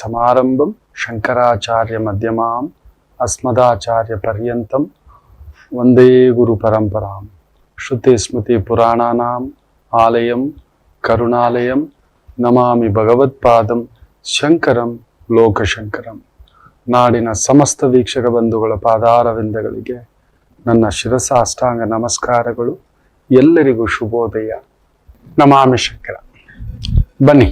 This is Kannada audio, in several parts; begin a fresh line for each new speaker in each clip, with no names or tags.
ಸಮಾರಂಭಂ ಶಂಕರಾಚಾರ್ಯ ಮಧ್ಯಮಾಂ ಅಸ್ಮದಾಚಾರ್ಯ ಪರ್ಯಂತಂ ವಂದೇ ಗುರು ಪರಂಪರಾಂ ಶ್ರುತಿ ಸ್ಮೃತಿ ಪುರಾಣಾನಾಂ ಆಲಯಂ ಕರುಣಾಲಯಂ ನಮಾಮಿ ಭಗವತ್ಪಾದಂ ಶಂಕರಂ ಲೋಕಶಂಕರಂ. ನಾಡಿನ ಸಮಸ್ತ ವೀಕ್ಷಕ ಬಂಧುಗಳ ಪಾದಾರವಿಂದಗಳಿಗೆ ನನ್ನ ಶಿರಸಾಷ್ಟಾಂಗ ನಮಸ್ಕಾರಗಳು. ಎಲ್ಲರಿಗೂ ಶುಭೋದಯ. ನಮಾಮಿ ಶಂಕರ. ಬನ್ನಿ,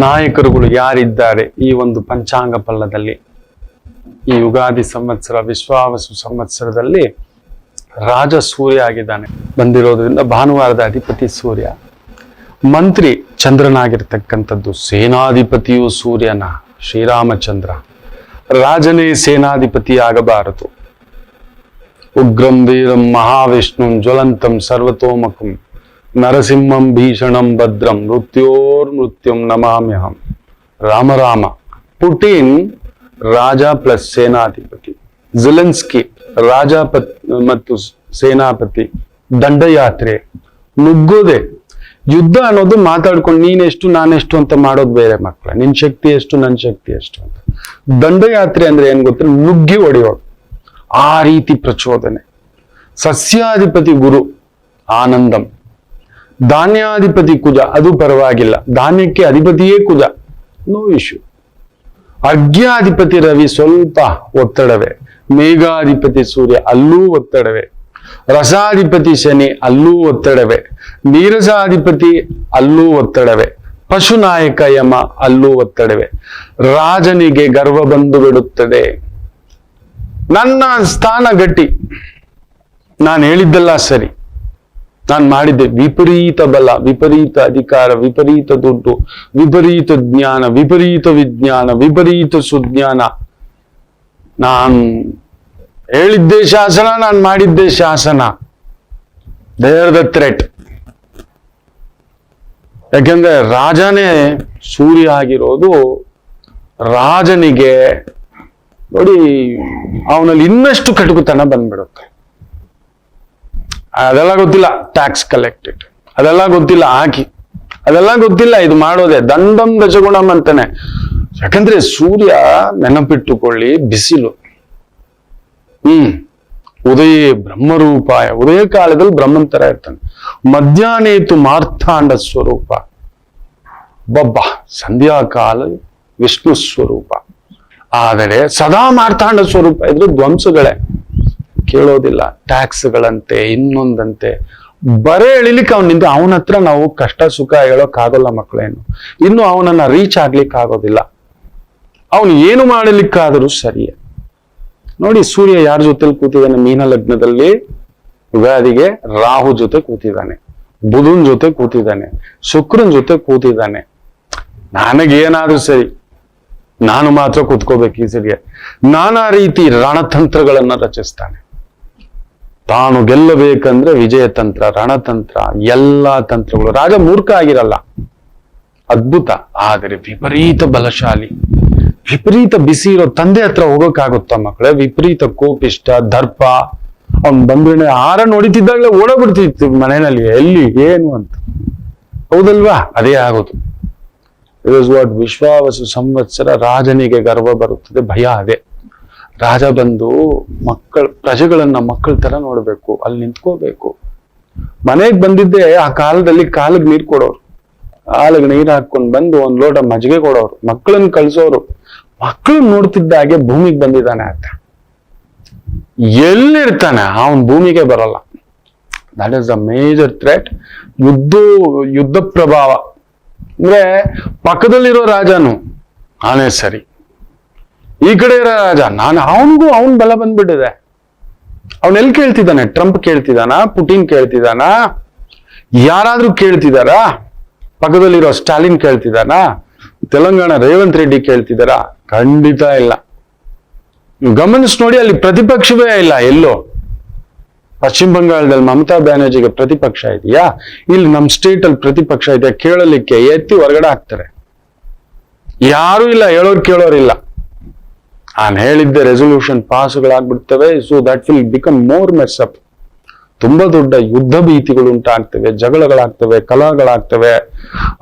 ನಾಯಕರುಗಳು ಯಾರಿದ್ದಾರೆ ಈ ಒಂದು ಪಂಚಾಂಗ ಫಲದಲ್ಲಿ. ಈ ಯುಗಾದಿ ಸಂವತ್ಸರ ವಿಶ್ವಾವಸು ಸಂವತ್ಸರದಲ್ಲಿ ರಾಜ ಸೂರ್ಯ ಆಗಿದ್ದಾನೆ. ಬಂದಿರೋದ್ರಿಂದ ಭಾನುವಾರದ ಅಧಿಪತಿ ಸೂರ್ಯ, ಮಂತ್ರಿ ಚಂದ್ರನಾಗಿರ್ತಕ್ಕಂಥದ್ದು, ಸೇನಾಧಿಪತಿಯು ಸೂರ್ಯನ ಶ್ರೀರಾಮಚಂದ್ರ. ರಾಜನೇ ಸೇನಾಧಿಪತಿ ಆಗಬಾರದು. ಉಗ್ರಂ ವೀರಂ ಮಹಾವಿಷ್ಣುಂ ಜ್ವಲಂತಂ ಸರ್ವತೋಮಕಂ ನರಸಿಂಹಂ ಭೀಷಣಂ ಭದ್ರಂ ಮೃತ್ಯೋರ್ಮೃತ್ಯುಂ ನಮಾಮ್ಯಹಂ. ರಾಮ ರಾಮ. ಪುಟಿನ್ ರಾಜ ಪ್ಲಸ್ ಸೇನಾಧಿಪತಿ, ಝೆಲೆನ್ಸ್ಕಿ ರಾಜ ಮತ್ತು ಸೇನಾಪತಿ. ದಂಡಯಾತ್ರೆ, ನುಗ್ಗೋದೆ. ಯುದ್ಧ ಅನ್ನೋದು ಮಾತಾಡ್ಕೊಂಡು ನೀನೆಷ್ಟು ನಾನೆಷ್ಟು ಅಂತ ಮಾಡೋದು ಬೇರೆ ಮಕ್ಕಳ. ನಿನ್ ಶಕ್ತಿ ಎಷ್ಟು ನನ್ನ ಶಕ್ತಿ ಎಷ್ಟು ಅಂತ. ದಂಡಯಾತ್ರೆ ಅಂದ್ರೆ ಏನ್ ಗೊತ್ತಿಲ್ಲ, ನುಗ್ಗಿ ಹೊಡೆಯೋದು. ಆ ರೀತಿ ಪ್ರಚೋದನೆ. ಸಸ್ಯಾಧಿಪತಿ ಗುರು ಆನಂದಂ. ಧಾನ್ಯಾಧಿಪತಿ ಕುಜ, ಅದು ಪರವಾಗಿಲ್ಲ, ಧಾನ್ಯಕ್ಕೆ ಅಧಿಪತಿಯೇ ಕುಜ, ನೋ ಇಶ್ಯೂ. ಅರ್ಘ್ಯಾಧಿಪತಿ ರವಿ ಸ್ವಲ್ಪ ಒತ್ತಡವೇ. ಮೇಘಾಧಿಪತಿ ಸೂರ್ಯ, ಅಲ್ಲೂ ಒತ್ತಡವೇ. ರಸಾಧಿಪತಿ ಶನಿ, ಅಲ್ಲೂ ಒತ್ತಡವೇ. ನೀರಸಾಧಿಪತಿ, ಅಲ್ಲೂ ಒತ್ತಡವೇ. ಪಶುನಾಯಕ ಯಮ, ಅಲ್ಲೂ ಒತ್ತಡವೇ. ರಾಜನಿಗೆ ಗರ್ವ ಬಂದು ಬಿಡುತ್ತದೆ. ನನ್ನ ಸ್ಥಾನ ಗಟ್ಟಿ, ನಾನು ಹೇಳಿದ್ದೆಲ್ಲ ಸರಿ, ನಾನು ಮಾಡಿದ್ದೆ. ವಿಪರೀತ ಬಲ, ವಿಪರೀತ ಅಧಿಕಾರ, ವಿಪರೀತ ದುಡ್ಡು, ವಿಪರೀತ ಜ್ಞಾನ, ವಿಪರೀತ ವಿಜ್ಞಾನ, ವಿಪರೀತ ಸುಜ್ಞಾನ. ನಾನು ಹೇಳಿದ್ದೆ ಶಾಸನ, ನಾನು ಮಾಡಿದ್ದೆ ಶಾಸನ. There the threat. ಯಾಕೆಂದ್ರೆ ರಾಜನೇ ಸೂರ್ಯ ಆಗಿರೋದು. ರಾಜನಿಗೆ ನೋಡಿ, ಅವನಲ್ಲಿ ಇನ್ನಷ್ಟು ಕಟುಕುತನ ಬಂದ್ಬಿಡುತ್ತೆ. ಅದೆಲ್ಲ ಗೊತ್ತಿಲ್ಲ, ಟ್ಯಾಕ್ಸ್ ಕಲೆಕ್ಟೆಡ್, ಅದೆಲ್ಲ ಗೊತ್ತಿಲ್ಲ, ಹಾಕಿ, ಅದೆಲ್ಲ ಗೊತ್ತಿಲ್ಲ, ಇದು ಮಾಡೋದೆ. ದಂಡಂ ದಶಗುಣಂ ಅಂತಾನೆ. ಯಾಕಂದ್ರೆ ಸೂರ್ಯ, ನೆನಪಿಟ್ಟುಕೊಳ್ಳಿ, ಬಿಸಿಲು. ಉದಯ ಬ್ರಹ್ಮರೂಪಾಯ. ಉದಯ ಕಾಲದಲ್ಲಿ ಬ್ರಹ್ಮನ್ ತರ ಇರ್ತಾನೆ. ಮಧ್ಯಾಹ್ನೇತು ಮಾರ್ಥಾಂಡ ಸ್ವರೂಪ. ಬಬ್ಬ ಸಂಧ್ಯಾಕಾಲ ವಿಷ್ಣು ಸ್ವರೂಪ. ಆದರೆ ಸದಾ ಮಾರ್ಥಾಂಡ ಸ್ವರೂಪ ಇದ್ರೆ ಧ್ವಂಸಗಳೇ ಕೇಳೋದಿಲ್ಲ. ಟ್ಯಾಕ್ಸ್ಗಳಂತೆ, ಇನ್ನೊಂದಂತೆ, ಬರೇ ಎಳಿಲಿಕ್ಕೆ ಅವನಿಂದ. ಅವನ ಹತ್ರ ನಾವು ಕಷ್ಟ ಸುಖ ಹೇಳೋಕ್ಕಾಗಲ್ಲ ಮಕ್ಕಳೇನು. ಇನ್ನು ಅವನನ್ನ ರೀಚ್ ಆಗ್ಲಿಕ್ಕೆ ಆಗೋದಿಲ್ಲ. ಅವನು ಏನು ಮಾಡಲಿಕ್ಕಾದರೂ ಸರಿಯೇ. ನೋಡಿ, ಸೂರ್ಯ ಯಾರ ಜೊತೆಲಿ ಕೂತಿದ್ದಾನೆ? ಮೀನ ಲಗ್ನದಲ್ಲಿ ಯುಗಾದಿಗೆ ರಾಹು ಜೊತೆ ಕೂತಿದ್ದಾನೆ, ಬುಧನ್ ಜೊತೆ ಕೂತಿದ್ದಾನೆ, ಶುಕ್ರನ್ ಜೊತೆ ಕೂತಿದ್ದಾನೆ. ನನಗೇನಾದ್ರೂ ಸರಿ, ನಾನು ಮಾತ್ರ ಕೂತ್ಕೋಬೇಕು ಈ ಸರಿಗೆ. ನಾನಾ ರೀತಿ ರಣತಂತ್ರಗಳನ್ನ ರಚಿಸ್ತಾನೆ. ತಾನು ಗೆಲ್ಲಬೇಕಂದ್ರೆ ವಿಜಯ ತಂತ್ರ, ರಣತಂತ್ರ, ಎಲ್ಲಾ ತಂತ್ರಗಳು. ರಾಜ ಮೂರ್ಖ ಆಗಿರಲ್ಲ, ಅದ್ಭುತ. ಆದರೆ ವಿಪರೀತ ಬಲಶಾಲಿ. ವಿಪರೀತ ಬಿಸಿ ಇರೋ ತಂದೆ ಹತ್ರ ಹೋಗೋಕ್ಕಾಗುತ್ತ ಮಕ್ಕಳೇ? ವಿಪರೀತ ಕೋಪಿಷ್ಟ, ದರ್ಪ. ಅವ್ನ್ ಬಂದ್ರೆ ಆರ ನೋಡಿತಿದ್ದಾಗಲೇ ಓಡೋಗ್ಬಿಡ್ತಿತ್ತು ಮನೆಯಲ್ಲಿ, ಎಲ್ಲಿ ಏನು ಅಂತ. ಹೌದಲ್ವಾ? ಅದೇ ಆಗೋದು. ಇಟ್ ಇಸ್ ವಾಟ್ ವಿಶ್ವಾವಸು ಸಂವತ್ಸರ. ರಾಜನಿಗೆ ಗರ್ವ ಬರುತ್ತದೆ, ಭಯ ಅದೇ. ರಾಜ ಬಂದು ಪ್ರಜೆಗಳನ್ನ ಮಕ್ಕಳ ತರ ನೋಡ್ಬೇಕು, ಅಲ್ಲಿ ನಿಂತ್ಕೋಬೇಕು. ಮನೆಗ್ ಬಂದಿದ್ದೆ ಆ ಕಾಲದಲ್ಲಿ ಕಾಲಿಗೆ ನೀರ್ ಕೊಡೋರು, ಕಾಲಿಗೆ ನೀರ್ ಹಾಕೊಂಡ್ ಬಂದು ಒಂದ್ ಲೋಟ ಮಜ್ಜಿಗೆ ಕೊಡೋರು, ಮಕ್ಕಳನ್ನ ಕಳ್ಸೋರು. ಮಕ್ಕಳನ್ನ ನೋಡ್ತಿದ್ದಾಗೆ ಭೂಮಿಗೆ ಬಂದಿದ್ದಾನೆ ಆತ. ಎಲ್ಲಿರ್ತಾನೆ ಅವನ್ ಭೂಮಿಗೆ ಬರಲ್ಲ. That is the major threat. ಯುದ್ಧ ಪ್ರಭಾವ ಅಂದ್ರೆ ಪಕ್ಕದಲ್ಲಿರೋ ರಾಜನು ನಾನೇ ಸರಿ, ಈ ಕಡೆ ಇರೋ ರಾಜ ಅವನಿಗೂ ಅವನ್ ಬಲ ಬಂದ್ಬಿಟ್ಟಿದೆ. ಅವನೆಲ್ಲಿ ಕೇಳ್ತಿದ್ದಾನೆ? ಟ್ರಂಪ್ ಕೇಳ್ತಿದ್ದಾನ? ಪುಟಿನ್ ಕೇಳ್ತಿದ್ದಾನ? ಯಾರಾದ್ರೂ ಕೇಳ್ತಿದಾರ? ಪಕ್ಕದಲ್ಲಿರೋ ಸ್ಟಾಲಿನ್ ಕೇಳ್ತಿದ್ದಾನ? ತೆಲಂಗಾಣ ರೇವಂತ್ ರೆಡ್ಡಿ ಕೇಳ್ತಿದಾರ? ಖಂಡಿತ ಇಲ್ಲ. ಗಮನಿಸಿ ನೋಡಿ, ಅಲ್ಲಿ ಪ್ರತಿಪಕ್ಷವೇ ಇಲ್ಲ ಎಲ್ಲೋ. ಪಶ್ಚಿಮ ಬಂಗಾಳದಲ್ಲಿ ಮಮತಾ ಬ್ಯಾನರ್ಜಿಗೆ ಪ್ರತಿಪಕ್ಷ ಇದೆಯಾ? ಇಲ್ಲಿ ನಮ್ ಸ್ಟೇಟ್ ಅಲ್ಲಿ ಪ್ರತಿಪಕ್ಷ ಇದೆಯಾ? ಕೇಳಲಿಕ್ಕೆ ಎತ್ತಿ ಹೊರಗಡೆ ಹಾಕ್ತಾರೆ. ಯಾರು ಇಲ್ಲ, ಹೇಳೋರು ಕೇಳೋರಿಲ್ಲ. ನಾನು ಹೇಳಿದ್ದೆ ರೆಸೊಲ್ಯೂಷನ್ ಪಾಸ್ಗಳಾಗ್ಬಿಡ್ತವೆ. So that will become more mess up. ತುಂಬಾ ದೊಡ್ಡ ಯುದ್ಧ ಭೀತಿಗಳು ಉಂಟಾಗ್ತವೆ, ಜಗಳಗಳಾಗ್ತವೆ, ಕಲಹಗಳಾಗ್ತವೆ,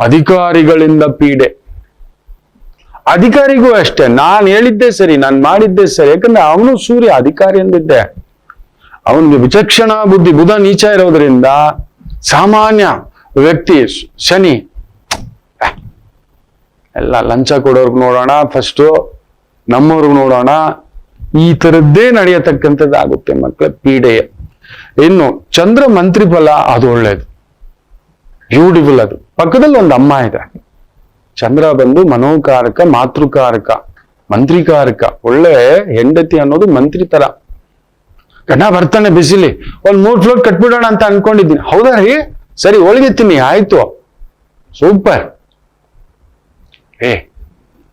ಅಧಿಕಾರಿಗಳಿಂದ ಪೀಡೆ. ಅಧಿಕಾರಿಗೂ ಅಷ್ಟೇ, ನಾನು ಹೇಳಿದ್ದೆ ಸರಿ, ನಾನು ಮಾಡಿದ್ದೆ ಸರಿ. ಯಾಕಂದ್ರೆ ಅವನು ಸೂರ್ಯ ಅಧಿಕಾರಿ ಎಂದಿದ್ದೆ. ಅವನಿಗೆ ವಿಚಕ್ಷಣಾ ಬುದ್ಧಿ, ಬುಧ ನೀಚ ಇರೋದ್ರಿಂದ ಸಾಮಾನ್ಯ ವ್ಯಕ್ತಿ ಶನಿ ಎಲ್ಲ ಲಂಚ ಕೊಡೋರ್ಗ್ ನೋಡೋಣ ಫಸ್ಟ್, ನಮ್ಮವ್ರಿಗೆ ನೋಡೋಣ, ಈ ತರದ್ದೇ ನಡೆಯತಕ್ಕಂಥದ್ದಾಗುತ್ತೆ ಮಕ್ಕಳ ಪೀಡೆ. ಇನ್ನು ಚಂದ್ರ ಮಂತ್ರಿ ಫಲ, ಅದು ಒಳ್ಳೇದು, ಬ್ಯೂಟಿಫುಲ್. ಅದು ಪಕ್ಕದಲ್ಲಿ ಒಂದು ಅಮ್ಮ ಇದೆ. ಚಂದ್ರ ಬಂದು ಮನೋಕಾರಕ, ಮಾತೃಕಾರಕ, ಮಂತ್ರಿಕಾರಕ. ಒಳ್ಳೆ ಹೆಂಡತಿ ಅನ್ನೋದು ಮಂತ್ರಿ ತರ. ಗಂಡ ಬರ್ತಾನೆ ಬಿಸಿಲಿ, ಒಂದ್ 3 ಫ್ಲೋರ್ ಕಟ್ಬಿಡೋಣ ಅಂತ ಅನ್ಕೊಂಡಿದ್ದೀನಿ. ಹೌದಾ ರೀ, ಸರಿ ಹೋಳಿಗೆ ತಿನ್ನಿ, ಆಯ್ತು, ಸೂಪರ್.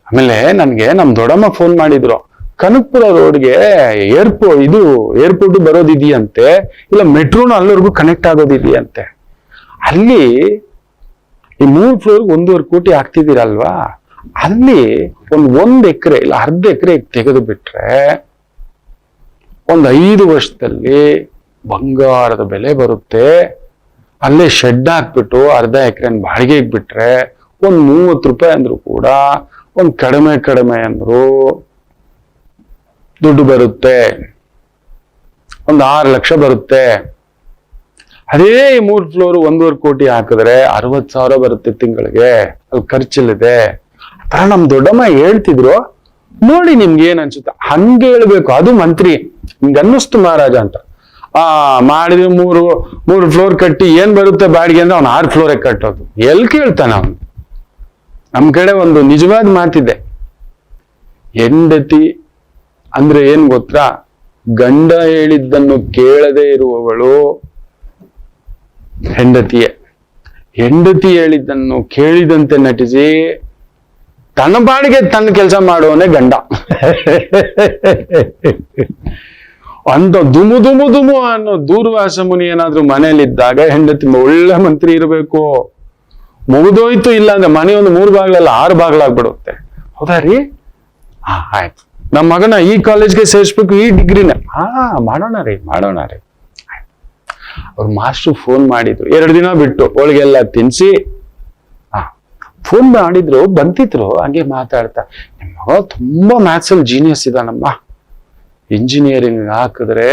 ಆಮೇಲೆ ನನ್ಗೆ ನಮ್ ದೊಡ್ಡಮ್ಮ ಫೋನ್ ಮಾಡಿದ್ರು, ಕನಕಪುರ ರೋಡ್ಗೆ ಏರ್ಪೋರ್ಟ್ ಬರೋದಿದೆಯಂತೆ, ಇಲ್ಲ ಮೆಟ್ರೋನ ಅಲ್ಲಿವರೆಗೂ ಕನೆಕ್ಟ್ ಆಗೋದಿದೆಯಂತೆ. ಅಲ್ಲಿ ಈ 3 ಫ್ಲೋರ್ಗೆ 1.5 ಕೋಟಿ ಆಗ್ತಿದ್ದೀರಲ್ವಾ, ಅಲ್ಲಿ ಒಂದ್ ಎಕರೆ ಇಲ್ಲ 1/2 ಎಕರೆ ತೆಗೆದು ಬಿಟ್ರೆ 5 ವರ್ಷದಲ್ಲಿ ಬಂಗಾರದ ಬೆಲೆ ಬರುತ್ತೆ. ಅಲ್ಲೇ ಶೆಡ್ ಹಾಕ್ಬಿಟ್ಟು 1/2 ಎಕರೆ ಬಾಡಿಗೆಗೆ ಬಿಟ್ರೆ 30 ರೂಪಾಯಿ ಅಂದ್ರು ಕೂಡ ಕಡಿಮೆ ಅಂದ್ರು ದುಡ್ಡು ಬರುತ್ತೆ. 6 ಲಕ್ಷ ಬರುತ್ತೆ. ಅದೇ 3 ಫ್ಲೋರ್ 1.5 ಕೋಟಿ ಹಾಕಿದ್ರೆ 60,000 ಬರುತ್ತೆ ತಿಂಗಳಿಗೆ. ಅಲ್ಲಿ ಖರ್ಚಿಲ್ಲಿದೆ. ಆ ನಮ್ ದೊಡ್ಡಮ್ಮ ಹೇಳ್ತಿದ್ರು. ನೋಡಿ ನಿಮ್ಗೆ ಏನ್ ಅನ್ಸುತ್ತೆ ಹಂಗೆ ಹೇಳ್ಬೇಕು. ಅದು ಮಂತ್ರಿ ನಿಮ್ಗೆ ಅನ್ನಿಸ್ತು ಮಹಾರಾಜ ಅಂತ. ಮಾಡಿದ್ರೆ 3 ಫ್ಲೋರ್ ಕಟ್ಟಿ ಏನ್ ಬರುತ್ತೆ ಬಾಡಿಗೆ ಅಂದ್ರೆ ಅವ್ನು 6 ಫ್ಲೋರ್ ಕಟ್ಟೋದು. ಎಲ್ಲಿ ಕೇಳ್ತಾನ ಅವನು? ನಮ್ ಕಡೆ ಒಂದು ನಿಜವಾದ ಮಾತಿದೆ, ಹೆಂಡತಿ ಅಂದ್ರೆ ಏನ್ ಗೊತ್ತಾ, ಗಂಡ ಹೇಳಿದ್ದನ್ನು ಕೇಳದೆ ಇರುವವಳು ಹೆಂಡತಿಯೇ. ಹೆಂಡತಿ ಹೇಳಿದ್ದನ್ನು ಕೇಳಿದಂತೆ ನಟಿಸಿ ತನ್ನ ಬಾಡಿಗೆ ತನ್ನ ಕೆಲಸ ಮಾಡುವನೇ ಗಂಡ. ಅಂತ ದುಮು ಅನ್ನೋ ದೂರ್ವಾಸ ಮುನಿ ಏನಾದ್ರೂ ಮನೇಲಿದ್ದಾಗ ಹೆಂಡತಿ ಒಳ್ಳೆ ಮಂತ್ರಿ ಇರಬೇಕು. ಮುಗಿದೋಯ್ತು, ಇಲ್ಲ ಅಂದ್ರೆ ಮನೆ ಒಂದು 3 ಬಾಗ್ಲಲ್ಲ 6 ಬಾಗ್ಲಾಗ್ಬಿಡುತ್ತೆ. ಹೌದಾ ರೀ? ಆಯ್ತು, ನಮ್ಮ ಮಗನ ಈ ಕಾಲೇಜ್ಗೆ ಸೇರಿಸ್ಬೇಕು, ಈ ಡಿಗ್ರಿನ ಮಾಡೋಣ ರೀ. ಅವ್ರ ಮಾಸ್ಟರ್ ಫೋನ್ ಮಾಡಿದ್ರು 2 ದಿನ ಬಿಟ್ಟು, ಹೋಳಿಗೆಲ್ಲ ತಿನ್ಸಿ ಫೋನ್ ಮಾಡಿದ್ರು, ಬಂತಿದ್ರು. ಹಂಗೆ ಮಾತಾಡ್ತಾ, ನಿಮ್ಮ ಮಗ ತುಂಬಾ ಮ್ಯಾಥ್ಸ್ ಅಲ್ಲಿ ಜೀನಿಯಸ್ ಇದಾನಮ್ಮ, ಇಂಜಿನಿಯರಿಂಗ್ ಹಾಕಿದ್ರೆ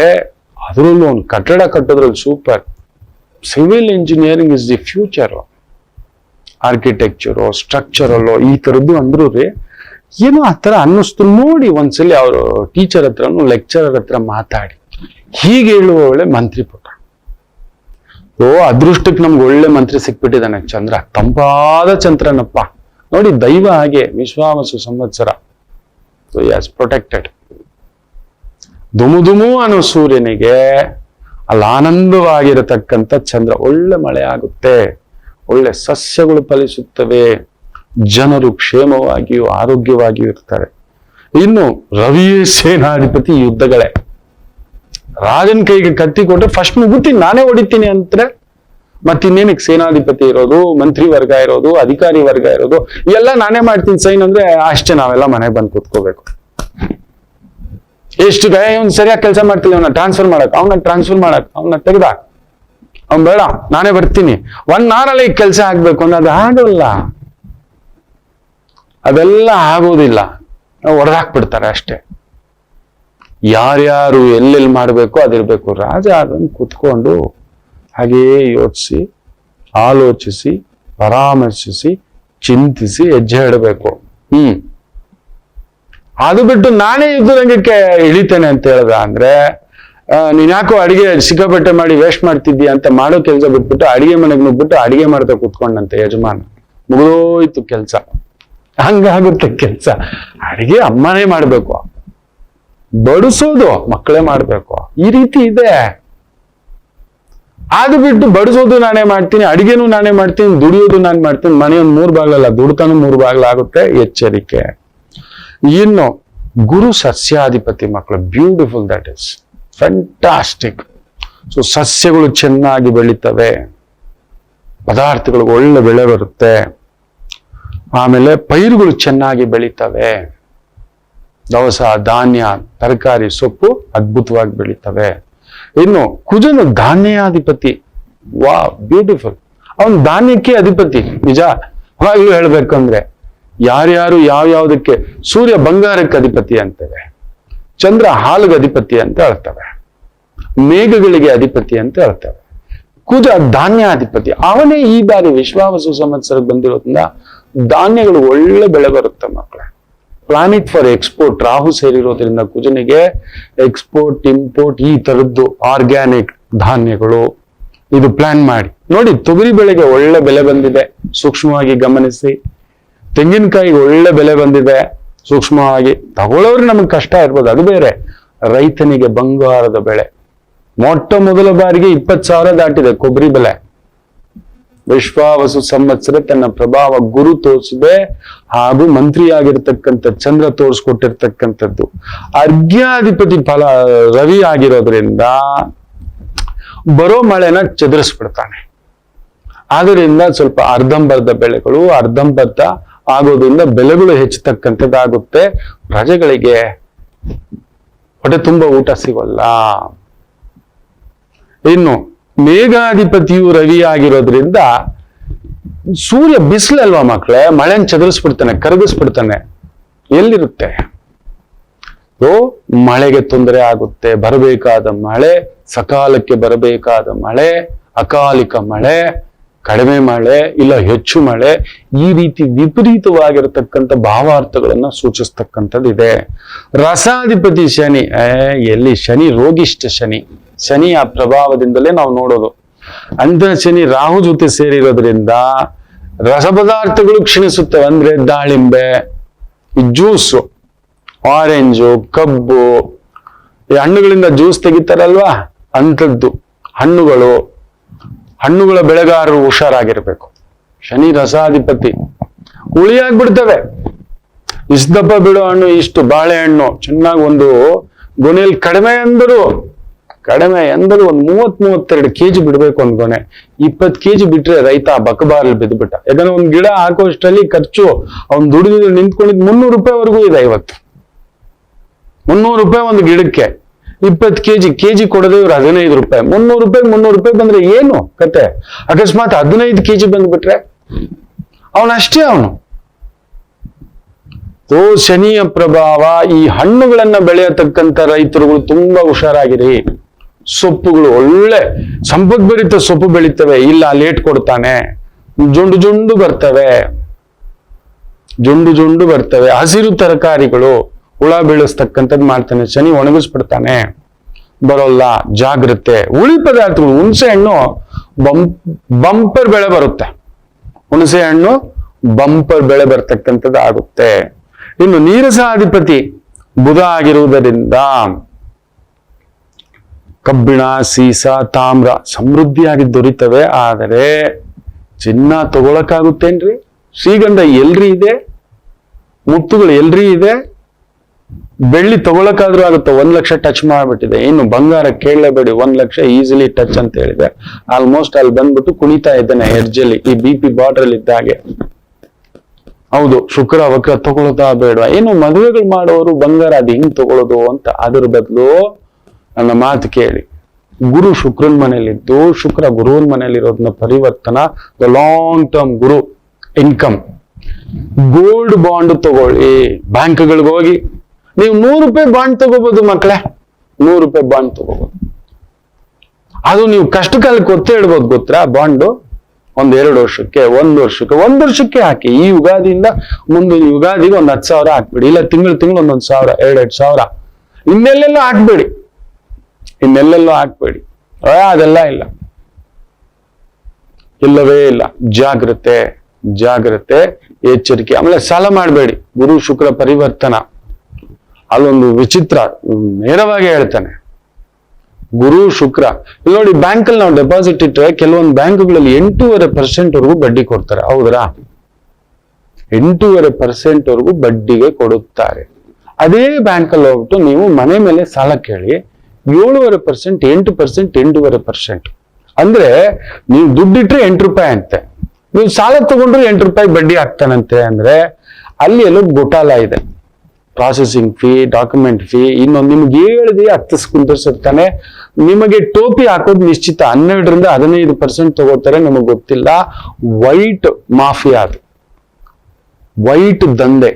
ಅದರಲ್ಲೂ ಒಂದು ಕಟ್ಟಡ ಕಟ್ಟೋದ್ರಲ್ಲಿ super, civil engineering is the future, architecture ಸ್ಟ್ರಕ್ಚರಲ್ಲೋ ಈ ತರದ್ದು ಅಂದ್ರು ರೀ. ಏನೋ ಆ ತರ ಅನ್ನಿಸ್ತು. ನೋಡಿ ಒಂದ್ಸಲಿ ಅವರು ಟೀಚರ್ ಹತ್ರನು ಲೆಕ್ಚರರ್ ಹತ್ರ ಮಾತಾಡಿ ಹೀಗೆ ಹೇಳುವ ಒಳ್ಳೆ ಮಂತ್ರಿ ಪುಟ. ಅದೃಷ್ಟಕ್ಕೆ ನಮ್ಗೆ ಒಳ್ಳೆ ಮಂತ್ರಿ ಸಿಕ್ಬಿಟ್ಟಿದ್ದಾನೆ ಚಂದ್ರ. ತಂಪಾದ ಚಂದ್ರನಪ್ಪ ನೋಡಿ, ದೈವ ಹಾಗೆ ವಿಶ್ವಾವಸು ಸಂವತ್ಸರ. ಪ್ರೊಟೆಕ್ಟೆಡ್. ದುಮು ಅನ್ನೋ ಸೂರ್ಯನಿಗೆ ಅಲ್ಲಿ ಆನಂದವಾಗಿರತಕ್ಕಂಥ ಚಂದ್ರ. ಒಳ್ಳೆ ಮಳೆ ಆಗುತ್ತೆ, ಒಳ್ಳೆ ಸಸ್ಯಗಳು ಫಲಿಸುತ್ತವೆ, ಜನರು ಕ್ಷೇಮವಾಗಿಯೂ ಆರೋಗ್ಯವಾಗಿಯೂ ಇರ್ತಾರೆ. ಇನ್ನು ರವಿಯೇ ಸೇನಾಧಿಪತಿ. ಯುದ್ಧಗಳೇ, ರಾಜನ ಕೈಗೆ ಕತ್ತಿ ಕೊಟ್ಟರೆ ಫಸ್ಟ್ ಮುಗುತ್ತೀನಿ, ನಾನೇ ಹೊಡಿತೀನಿ ಅಂತಾರೆ. ಮತ್ತಿನ್ನೇನಕ್ಕೆ ಸೇನಾಧಿಪತಿ ಇರೋದು, ಮಂತ್ರಿ ವರ್ಗ ಇರೋದು, ಅಧಿಕಾರಿ ವರ್ಗ ಇರೋದು, ಎಲ್ಲ ನಾನೇ ಮಾಡ್ತೀನಿ ಸೈನ್ ಅಂದ್ರೆ ಅಷ್ಟೇ. ನಾವೆಲ್ಲ ಮನೆಗೆ ಬಂದು ಕೂತ್ಕೋಬೇಕು. ಎಷ್ಟು ಅವ್ನು ಸರಿಯಾಗಿ ಕೆಲಸ ಮಾಡ್ತಿಲ್ಲ, ಅವನ್ನ ಟ್ರಾನ್ಸ್ಫರ್ ಮಾಡಕ್, ಅವನ್ನ ತೆಗ್ದ, ಅವ್ನು ಬೇಡ ನಾನೇ ಬರ್ತೀನಿ, 1 hour ಅಲ್ಲಿ ಕೆಲಸ ಆಗ್ಬೇಕು ಅಂದ್ರೆ ಅದು ಆಗೋಲ್ಲ. ಅದೆಲ್ಲ ಆಗೋದಿಲ್ಲ, ಹೊಡೆದಾಕ್ಬಿಡ್ತಾರೆ ಅಷ್ಟೇ. ಯಾರ್ಯಾರು ಎಲ್ಲೆಲ್ಲಿ ಮಾಡ್ಬೇಕು ಅದಿರ್ಬೇಕು. ರಾಜ ಅದನ್ನು ಕುತ್ಕೊಂಡು ಹಾಗೆಯೇ ಯೋಚಿಸಿ, ಆಲೋಚಿಸಿ, ಪರಾಮರ್ಶಿಸಿ, ಚಿಂತಿಸಿ ಹೆಜ್ಜೆ ಇಡಬೇಕು. ಅದು ಬಿಟ್ಟು ನಾನೇ ಯುದ್ಧರಂಗಕ್ಕೆ ಇಳಿತೇನೆ ಅಂತ ಹೇಳ್ದ ಅಂದ್ರೆ, ನೀನ್ ಯಾಕೋ ಅಡಿಗೆ ಸಿಕ್ಕಾಪಟ್ಟೆ ಮಾಡಿ ವೇಸ್ಟ್ ಮಾಡ್ತಿದ್ದೀಯ ಅಂತ ಮಾಡೋ ಕೆಲಸ ಬಿಟ್ಬಿಟ್ಟು ಅಡಿಗೆ ಮನೆಗೆ ನುಗ್ಬಿಟ್ಟು ಅಡಿಗೆ ಮಾಡ್ತಾ ಕುತ್ಕೊಂಡಂತೆ ಯಜಮಾನ. ಮುಗಿದೋಯ್ತು ಕೆಲ್ಸ. ಹಂಗಾಗುತ್ತೆ ಕೆಲ್ಸ. ಅಡಿಗೆ ಅಮ್ಮನೇ ಮಾಡ್ಬೇಕು, ಬಡಿಸೋದು ಮಕ್ಕಳೇ ಮಾಡ್ಬೇಕು. ಈ ರೀತಿ ಇದೆ. ಅದು ಬಿಟ್ಟು ಬಡಿಸೋದು ನಾನೇ ಮಾಡ್ತೀನಿ, ಅಡಿಗೆನೂ ನಾನೇ ಮಾಡ್ತೀನಿ, ದುಡಿಯೋದು ನಾನು ಮಾಡ್ತೀನಿ. ಮನೆಯೊಂದು 3 ಬಾಗ್ಲಲ್ಲ, ದುಡ್ತಾನು 3 ಬಾಗ್ಲಾಗುತ್ತೆ. ಎಚ್ಚರಿಕೆ. ಇನ್ನು ಗುರು ಸಸ್ಯಾಧಿಪತಿ ಮಕ್ಕಳು. Beautiful, that is fantastic. So ಸಸ್ಯಗಳು ಚೆನ್ನಾಗಿ ಬೆಳೀತವೆ, ಪದಾರ್ಥಗಳಿಗೆ ಒಳ್ಳೆ ಬೆಳೆ ಬರುತ್ತೆ. ಆಮೇಲೆ ಪೈರುಗಳು ಚೆನ್ನಾಗಿ ಬೆಳೀತವೆ. ದವಸ ಧಾನ್ಯ ತರಕಾರಿ ಸೊಪ್ಪು ಅದ್ಭುತವಾಗಿ ಬೆಳೀತವೆ. ಇನ್ನು ಕುಜನು ಧಾನ್ಯಾಧಿಪತಿ. ವಾ ಬ್ಯೂಟಿಫುಲ್. ಅವನು ಧಾನ್ಯಕ್ಕೆ ಅಧಿಪತಿ. ನಿಜ ಅವಾಗ್ಲೂ ಹೇಳ್ಬೇಕಂದ್ರೆ ಯಾರ್ಯಾರು ಯಾವ್ಯಾವುದಕ್ಕೆ, ಸೂರ್ಯ ಬಂಗಾರಕ್ಕೆ ಅಧಿಪತಿ ಅಂತೇವೆ, ಚಂದ್ರ ಹಾಲಿಗೆ ಅಧಿಪತಿ ಅಂತ ಹೇಳ್ತವೆ, ಮೇಘಗಳಿಗೆ ಅಧಿಪತಿ ಅಂತ ಹೇಳ್ತವೆ, ಕುಜ ಧಾನ್ಯಾಧಿಪತಿ. ಅವನೇ ಈ ಬಾರಿ ವಿಶ್ವಾವಸು ಸಂವತ್ಸರಕ್ಕೆ ಬಂದಿರೋದ್ರಿಂದ ಧಾನ್ಯಗಳು ಒಳ್ಳೆ ಬೆಳೆ ಬರುತ್ತೆ ಮಕ್ಕಳೇ. ಪ್ಲಾನೆಟ್ ಫಾರ್ ಎಕ್ಸ್ಪೋರ್ಟ್ ರಾಹು ಸೇರಿರೋದ್ರಿಂದ ಕುಜನಿಗೆ ಎಕ್ಸ್ಪೋರ್ಟ್ ಇಂಪೋರ್ಟ್ ಈ ತರದ್ದು ಆರ್ಗ್ಯಾನಿಕ್ ಧಾನ್ಯಗಳು ಇದು ಪ್ಲಾನ್ ಮಾಡಿ ನೋಡಿ. ತೊಗರಿ ಬೆಳೆಗೆ ಒಳ್ಳೆ ಬೆಲೆ ಬಂದಿದೆ, ಸೂಕ್ಷ್ಮವಾಗಿ ಗಮನಿಸಿ. ತೆಂಗಿನಕಾಯಿಗೆ ಒಳ್ಳೆ ಬೆಲೆ ಬಂದಿದೆ, ಸೂಕ್ಷ್ಮವಾಗಿ ತಗೊಳ್ಳೋರು ನಮಗೆ ಕಷ್ಟ ಇರ್ಬೋದು, ಅದು ಬೇರೆ. ರೈತನಿಗೆ ಬಂಗಾರದ ಬೆಳೆ. ಮೊಟ್ಟ ಮೊದಲ ಬಾರಿಗೆ 20,000 ದಾಟಿದೆ ಕೊಬ್ಬರಿ ಬೆಲೆ. ವಿಶ್ವಾವಸು ಸಂವತ್ಸರ ತನ್ನ ಪ್ರಭಾವ ಗುರು ತೋರಿಸಿದೆ, ಹಾಗೂ ಮಂತ್ರಿಯಾಗಿರ್ತಕ್ಕಂಥ ಚಂದ್ರ ತೋರಿಸ್ಕೊಟ್ಟಿರ್ತಕ್ಕಂಥದ್ದು. ಅರ್ಘ್ಯಾಧಿಪತಿ ಫಲ ರವಿ ಆಗಿರೋದ್ರಿಂದ ಬರೋ ಮಳೆನ ಚದುರಿಸ್ಬಿಡ್ತಾನೆ. ಆದ್ದರಿಂದ ಸ್ವಲ್ಪ ಅರ್ಧಂಬರ್ಧ ಬೆಳೆಗಳು ಅರ್ಧಂಬರ್ಧ ಆಗೋದ್ರಿಂದ ಬೆಲೆಗಳು ಹೆಚ್ಚತಕ್ಕಂಥದ್ದಾಗುತ್ತೆ. ಪ್ರಜೆಗಳಿಗೆ ಹೊಟ್ಟೆ ತುಂಬ ಊಟ ಸಿಗೋಲ್ಲ. ಇನ್ನು ಮೇಘಾಧಿಪತಿಯು ರವಿ ಆಗಿರೋದ್ರಿಂದ ಸೂರ್ಯ ಬಿಸಿಲಲ್ವಾ ಮಕ್ಕಳೇ, ಮಳೆನ ಚದುರಿಸ್ಬಿಡ್ತಾನೆ, ಕರಗಿಸ್ಬಿಡ್ತಾನೆ. ಎಲ್ಲಿರುತ್ತೆ? ಮಳೆಗೆ ತೊಂದರೆ ಆಗುತ್ತೆ. ಬರಬೇಕಾದ ಮಳೆ, ಸಕಾಲಕ್ಕೆ ಬರಬೇಕಾದ ಮಳೆ, ಅಕಾಲಿಕ ಮಳೆ, ಕಡಿಮೆ ಮಳೆ ಇಲ್ಲ ಹೆಚ್ಚು ಮಳೆ, ಈ ರೀತಿ ವಿಪರೀತವಾಗಿರತಕ್ಕಂಥ ಭಾವಾರ್ಥಗಳನ್ನ ಸೂಚಿಸ್ತಕ್ಕಂಥದ್ದಿದೆ. ರಸಾಧಿಪತಿ ಶನಿ, ಎಲ್ಲಿ ಶನಿ ರೋಗಿಷ್ಠ ಶನಿ, ಶನಿಯ ಪ್ರಭಾವದಿಂದಲೇ ನಾವು ನೋಡೋದು. ಅಂತ ಶನಿ ರಾಹು ಜೊತೆ ಸೇರಿರೋದ್ರಿಂದ ರಸಪದಾರ್ಥಗಳು ಕ್ಷೀಣಿಸುತ್ತವೆ. ಅಂದ್ರೆ ದಾಳಿಂಬೆ, ಜ್ಯೂಸು, ಆರೆಂಜು, ಕಬ್ಬು, ಈ ಹಣ್ಣುಗಳಿಂದ ಜ್ಯೂಸ್ ತೆಗಿತಾರಲ್ವಾ ಅಂಥದ್ದು ಹಣ್ಣುಗಳ ಬೆಳೆಗಾರರು ಹುಷಾರಾಗಿರ್ಬೇಕು. ಶನಿ ರಸಾಧಿಪತಿ. ಹುಳಿಯಾಗ್ಬಿಡ್ತವೆ. ಇಷ್ಟದಪ್ಪ ಬಿಡೋ ಹಣ್ಣು, ಇಷ್ಟು ಬಾಳೆಹಣ್ಣು ಚೆನ್ನಾಗಿ ಒಂದು ಗೊನೆಯಲ್ಲಿ ಕಡಿಮೆ ಅಂದರು ಒಂದು 30-32 kg ಬಿಡ್ಬೇಕು ಒಂದು ಗೊನೆ. 20 kg ಬಿಟ್ರೆ ರೈತ ಬಕಬಾರಲ್ಲಿ ಬಿದ್ದುಬಿಟ್ಟ. ಯಾಕಂದ್ರೆ ಒಂದ್ ಗಿಡ ಹಾಕೋಷ್ಟರಲ್ಲಿ ಖರ್ಚು ಅವ್ನು ದುಡಿದು ನಿಂತ್ಕೊಂಡಿದ್ 300 ರೂಪಾಯಿವರೆಗೂ ಇದೆ. ಇವತ್ತು 300 ರೂಪಾಯಿ ಒಂದು ಗಿಡಕ್ಕೆ. 20 kg ಕೊಡದೆ ಇವ್ರು 15 ರೂಪಾಯಿ. 300 ರೂಪಾಯಿ ಬಂದ್ರೆ ಏನು ಕತೆ? ಅಕಸ್ಮಾತ್ 15 kg ಬಂದ್ಬಿಟ್ರೆ ಅವನಷ್ಟೇ. ಅವನು ಶನಿಯ ಪ್ರಭಾವ. ಈ ಹಣ್ಣುಗಳನ್ನ ಬೆಳೆಯತಕ್ಕಂಥ ರೈತರುಗಳು ತುಂಬಾ ಹುಷಾರಾಗಿರಿ. ಸೊಪ್ಪುಗಳು ಒಳ್ಳೆ ಸಂಪದ್ಭರಿತ ಸೊಪ್ಪು ಬೆಳಿತವೆ. ಇಲ್ಲ ಲೇಟ್ ಕೊಡ್ತಾನೆ, ಜುಂಡು ಬರ್ತವೆ. ಹಸಿರು ತರಕಾರಿಗಳು ಹುಳ ಬೀಳಿಸ್ತಕ್ಕಂಥದ್ದು ಮಾಡ್ತಾನೆ. ಶನಿ ಒಣಗಿಸ್ಬಿಡ್ತಾನೆ, ಬರೋಲ್ಲ. ಜಾಗ್ರತೆ. ಹುಳಿ ಪದಾರ್ಥಗಳು, ಹುಣಸೆ ಹಣ್ಣು ಬಂಪರ್ ಬೆಳೆ ಬರುತ್ತೆ. ಹುಣಸೆ ಹಣ್ಣು ಬಂಪರ್ ಬೆಳೆ ಬರ್ತಕ್ಕಂಥದ್ದು ಆಗುತ್ತೆ. ಇನ್ನು ನೀರಸಾಧಿಪತಿ ಬುಧ ಆಗಿರುವುದರಿಂದ ಕಬ್ಬಿಣ, ಸೀಸ, ತಾಮ್ರ ಸಮೃದ್ಧಿಯಾಗಿ ದೊರೀತವೆ. ಆದರೆ ಚಿನ್ನ ತಗೊಳಕ್ಕಾಗುತ್ತೇನ್ರಿ? ಶ್ರೀಗಂಧ ಎಲ್ರಿ ಇದೆ, ಮುತ್ತುಗಳು ಎಲ್ರಿ ಇದೆ, ಬೆಳ್ಳಿ ತಗೊಳಕಾದ್ರೂ ಆಗುತ್ತೆ. 1 ಲಕ್ಷ ಟಚ್ ಮಾಡ್ಬಿಟ್ಟಿದೆ. ಇನ್ನು ಬಂಗಾರ ಕೇಳಲೇಬೇಡಿ, 1 ಲಕ್ಷ ಈಸಿಲಿ ಟಚ್ ಅಂತ ಹೇಳಿದೆ. ಆಲ್ಮೋಸ್ಟ್ ಅಲ್ಲಿ ಬಂದ್ಬಿಟ್ಟು ಕುಣಿತಾ ಇದ್ದಾನೆ ಹೆಜ್ಜೆಲಿ, ಈ BP ಬಾರ್ಡರ್ ಇದ್ದಾಗೆ. ಹೌದು, ಶುಕ್ರ ವಕ್ರ ತಗೊಳ್ಳೋದಾ ಬೇಡ? ಏನು ಮದುವೆಗಳು ಮಾಡೋರು ಬಂಗಾರ ಅದು ಹೆಂಗ್ ತಗೊಳ್ಳೋದು ಅಂತ. ಅದ್ರ ಬದಲು ನನ್ನ ಮಾತು ಕೇಳಿ, ಗುರು ಶುಕ್ರನ್ ಮನೇಲಿದ್ದು ಶುಕ್ರ ಗುರುವನ್ ಮನೇಲಿರೋದನ್ನ ಪರಿವರ್ತನ, the long term Guru income. Gold bond ತಗೊಳ್ಳಿ. ಬ್ಯಾಂಕ್ಗಳಿಗೆ ಹೋಗಿ ನೀವು 100 ರೂಪಾಯಿ ಬಾಂಡ್ ತಗೋಬಹುದು ಮಕ್ಕಳೇ. 100 ರೂಪಾಯಿ ಬಾಂಡ್ ತಗೋಬಹುದು. ಅದು ನೀವು ಕಷ್ಟ ಕಾಲಕ್ಕೆ ಒತ್ತೆ ಇಡ್ಬೋದು ಗೊತ್ತಾ? ಬಾಂಡು 1-2 ವರ್ಷಕ್ಕೆ, 1 ವರ್ಷಕ್ಕೆ ಹಾಕಿ. ಈ ಯುಗಾದಿಯಿಂದ ಮುಂದಿನ ಯುಗಾದಿಗೆ ಒಂದು 10,000 ಹಾಕ್ಬಿಡಿ. ಇಲ್ಲ ತಿಂಗಳು ಒಂದೊಂದು 1,000, 2,000. ಇನ್ನೆಲ್ಲೆಲ್ಲ ಹಾಕ್ಬೇಡಿ. ಅದೆಲ್ಲ ಇಲ್ಲ, ಇಲ್ಲವೇ ಇಲ್ಲ. ಜಾಗ್ರತೆ, ಎಚ್ಚರಿಕೆ. ಆಮೇಲೆ ಸಾಲ ಮಾಡಬೇಡಿ. ಗುರು ಶುಕ್ರ ಪರಿವರ್ತನ ಅಲ್ಲೊಂದು ವಿಚಿತ್ರ, ನೇರವಾಗಿ ಹೇಳ್ತಾನೆ ಗುರು ಶುಕ್ರ. ಇಲ್ಲಿ ನೋಡಿ, ಬ್ಯಾಂಕಲ್ಲಿ ನಾವು ಡೆಪಾಸಿಟ್ ಇಟ್ಟರೆ ಕೆಲವೊಂದು ಬ್ಯಾಂಕ್ಗಳಲ್ಲಿ 8.5% ವರೆಗೂ ಬಡ್ಡಿ ಕೊಡ್ತಾರೆ. ಹೌದ್ರಾ? 8.5% ವರೆಗೂ ಬಡ್ಡಿಗೆ ಕೊಡುತ್ತಾರೆ. ಅದೇ ಬ್ಯಾಂಕಲ್ಲಿ ಹೋಗ್ಬಿಟ್ಟು ನೀವು ಮನೆ ಮೇಲೆ ಸಾಲ ಕೇಳಿ, 7.5%, 8%, 8.5%. ಅಂದ್ರೆ ನೀವು ದುಡ್ಡಿಟ್ರೆ 8 ರೂಪಾಯಿ ಅಂತೆ, ನೀವು ಸಾಲ ತಗೊಂಡ್ರೆ 8 ರೂಪಾಯಿ ಬಡ್ಡಿ ಆಗ್ತಾನಂತೆ. ಅಂದ್ರೆ ಅಲ್ಲಿ ಎಲ್ಲೋ ಗೋಟಾಲ ಇದೆ. ಪ್ರಾಸೆಸಿಂಗ್ ಫೀ, ಡಾಕ್ಯುಮೆಂಟ್ ಫೀ, ಇನ್ನೊಂದು ನಿಮ್ಗೆ ಹೇಳಿದೆ 10 ಕುಂದಿರ್ಸಿರ್ತಾನೆ. ನಿಮಗೆ ಟೋಪಿ ಹಾಕೋದು ನಿಶ್ಚಿತ. 12ರಿಂದ 15% ತಗೋತಾರೆ. ನಿಮಗೆ ಗೊತ್ತಿಲ್ಲ. ವೈಟ್ ಮಾಫಿಯಾ ಅದು. ವೈಟ್ ದಂಧೆ,